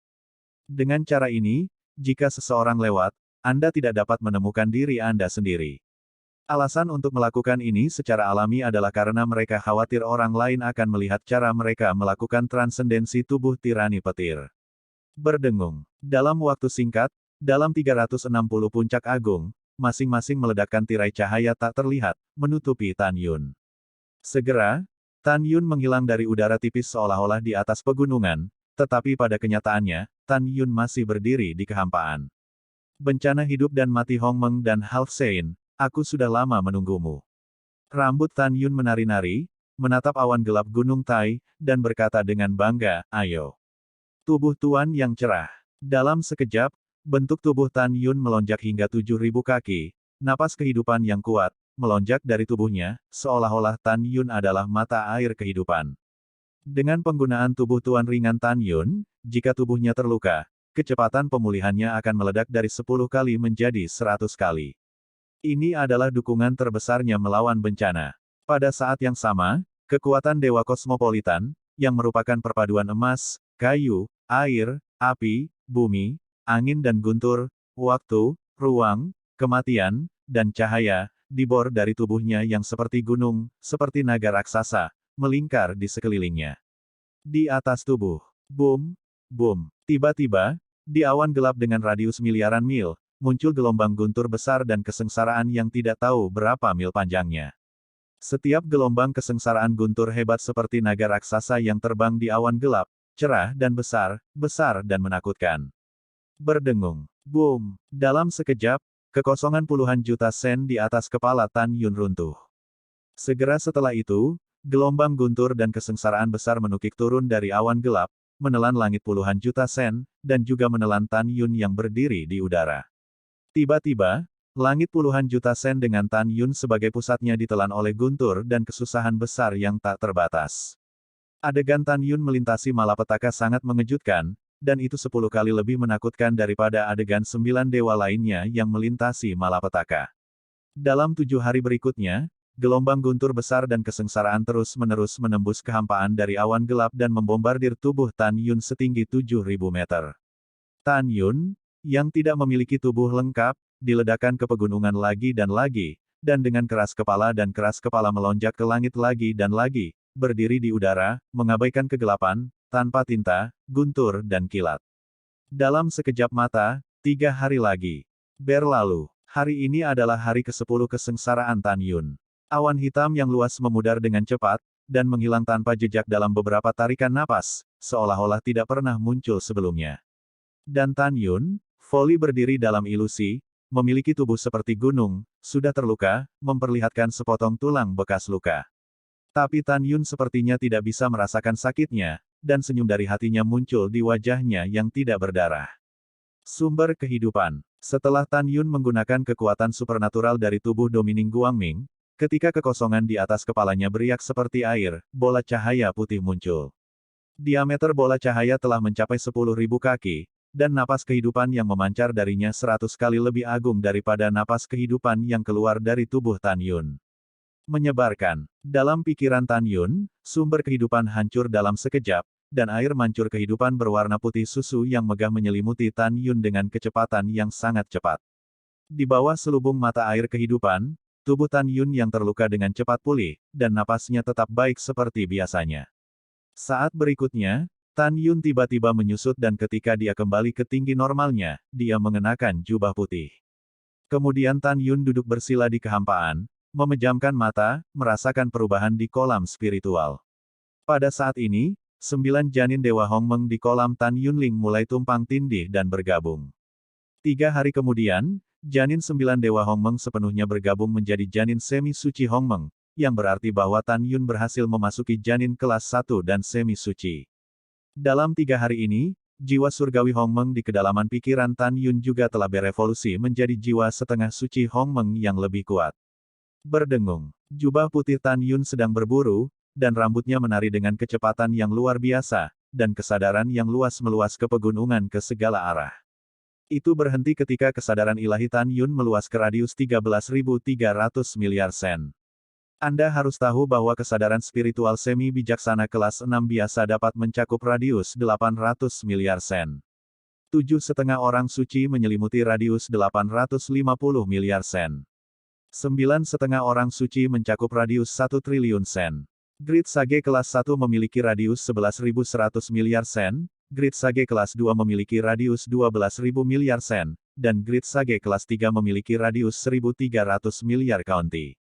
[SPEAKER 2] Dengan cara ini, jika seseorang lewat, Anda tidak dapat menemukan diri Anda sendiri. Alasan untuk melakukan ini secara alami adalah karena mereka khawatir orang lain akan melihat cara mereka melakukan transendensi tubuh tirani petir. Berdengung. Dalam waktu singkat, dalam 360 puncak agung, masing-masing meledakkan tirai cahaya tak terlihat, menutupi Tan Yun. Segera, Tan Yun menghilang dari udara tipis seolah-olah di atas pegunungan, tetapi pada kenyataannya, Tan Yun masih berdiri di kehampaan. Bencana hidup dan mati Hongmeng dan Half Sein, aku sudah lama menunggumu. Rambut Tan Yun menari-nari, menatap awan gelap Gunung Tai, dan berkata dengan bangga, ayo. Tubuh Tuan yang cerah. Dalam sekejap, bentuk tubuh Tan Yun melonjak hingga 7.000 kaki, napas kehidupan yang kuat, melonjak dari tubuhnya, seolah-olah Tan Yun adalah mata air kehidupan. Dengan penggunaan tubuh Tuan ringan Tan Yun, jika tubuhnya terluka, kecepatan pemulihannya akan meledak dari 10 kali menjadi 100 kali. Ini adalah dukungan terbesarnya melawan bencana. Pada saat yang sama, kekuatan Dewa Kosmopolitan, yang merupakan perpaduan emas, kayu, air, api, bumi, angin dan guntur, waktu, ruang, kematian, dan cahaya, dibor dari tubuhnya yang seperti gunung, seperti naga raksasa, melingkar di sekelilingnya. Di atas tubuh. Boom, boom. Tiba-tiba, di awan gelap dengan radius miliaran mil, muncul gelombang guntur besar dan kesengsaraan yang tidak tahu berapa mil panjangnya. Setiap gelombang kesengsaraan guntur hebat seperti naga raksasa yang terbang di awan gelap, cerah dan besar, besar dan menakutkan. Berdengung. Boom. Dalam sekejap, kekosongan puluhan juta sen di atas kepala Tan Yun runtuh. Segera setelah itu, gelombang guntur dan kesengsaraan besar menukik turun dari awan gelap, menelan langit puluhan juta sen, dan juga menelan Tan Yun yang berdiri di udara. Tiba-tiba, langit puluhan juta sen dengan Tan Yun sebagai pusatnya ditelan oleh guntur dan kesusahan besar yang tak terbatas. Adegan Tan Yun melintasi malapetaka sangat mengejutkan, dan itu 10 kali lebih menakutkan daripada adegan 9 dewa lainnya yang melintasi malapetaka. Dalam 7 hari berikutnya, gelombang guntur besar dan kesengsaraan terus-menerus menembus kehampaan dari awan gelap dan membombardir tubuh Tan Yun setinggi 7.000 meter. Tan Yun, yang tidak memiliki tubuh lengkap, diledakkan ke pegunungan lagi, dan dengan keras kepala melonjak ke langit lagi dan lagi, berdiri di udara, mengabaikan kegelapan, tanpa tinta, guntur dan kilat. Dalam sekejap mata, 3 hari lagi berlalu. Hari ini adalah hari ke-10 kesengsaraan Tan Yun. Awan hitam yang luas memudar dengan cepat, dan menghilang tanpa jejak dalam beberapa tarikan napas, seolah-olah tidak pernah muncul sebelumnya. Dan Tan Yun, Folly berdiri dalam ilusi, memiliki tubuh seperti gunung, sudah terluka, memperlihatkan sepotong tulang bekas luka. Tapi Tan Yun sepertinya tidak bisa merasakan sakitnya, dan senyum dari hatinya muncul di wajahnya yang tidak berdarah. Sumber kehidupan. Setelah Tan Yun menggunakan kekuatan supernatural dari tubuh Domining Guangming, ketika kekosongan di atas kepalanya beriak seperti air, bola cahaya putih muncul. Diameter bola cahaya telah mencapai 10.000 kaki, dan napas kehidupan yang memancar darinya 100 kali lebih agung daripada napas kehidupan yang keluar dari tubuh Tan Yun. Menyebarkan. Dalam pikiran Tan Yun, sumber kehidupan hancur dalam sekejap, dan air mancur kehidupan berwarna putih susu yang megah menyelimuti Tan Yun dengan kecepatan yang sangat cepat. Di bawah selubung mata air kehidupan, tubuh Tan Yun yang terluka dengan cepat pulih, dan napasnya tetap baik seperti biasanya. Saat berikutnya, Tan Yun tiba-tiba menyusut dan ketika dia kembali ke tinggi normalnya, dia mengenakan jubah putih. Kemudian Tan Yun duduk bersila di kehampaan, memejamkan mata, merasakan perubahan di kolam spiritual. Pada saat ini, 9 janin Dewa Hongmeng di kolam Tan Yunling mulai tumpang tindih dan bergabung. 3 hari kemudian, janin 9 Dewa Hongmeng sepenuhnya bergabung menjadi janin semi-suci Hongmeng, yang berarti bahwa Tan Yun berhasil memasuki janin kelas 1 dan semi-suci. Dalam 3 hari ini, jiwa surgawi Hongmeng di kedalaman pikiran Tan Yun juga telah berevolusi menjadi jiwa setengah suci Hongmeng yang lebih kuat. Berdengung, jubah putih Tan Yun sedang berburu, dan rambutnya menari dengan kecepatan yang luar biasa, dan kesadaran yang luas meluas ke pegunungan ke segala arah. Itu berhenti ketika kesadaran ilahi Tan Yun meluas ke radius 13.300 miliar sen. Anda harus tahu bahwa kesadaran spiritual semi-bijaksana kelas 6 biasa dapat mencakup radius 800 miliar sen. 7,5 orang suci menyelimuti radius 850 miliar sen. 9,5 orang suci mencakup radius 1 triliun sen. Grid Sage kelas 1 memiliki radius 11.100 miliar sen, Grid Sage kelas 2 memiliki radius 12.000 miliar sen, dan Grid Sage kelas 3 memiliki radius 1.300 miliar kaunti.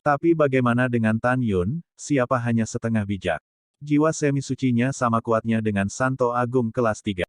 [SPEAKER 2] Tapi bagaimana dengan Tan Yun, siapa hanya setengah bijak? Jiwa semi-sucinya sama kuatnya dengan Santo Agung kelas 3.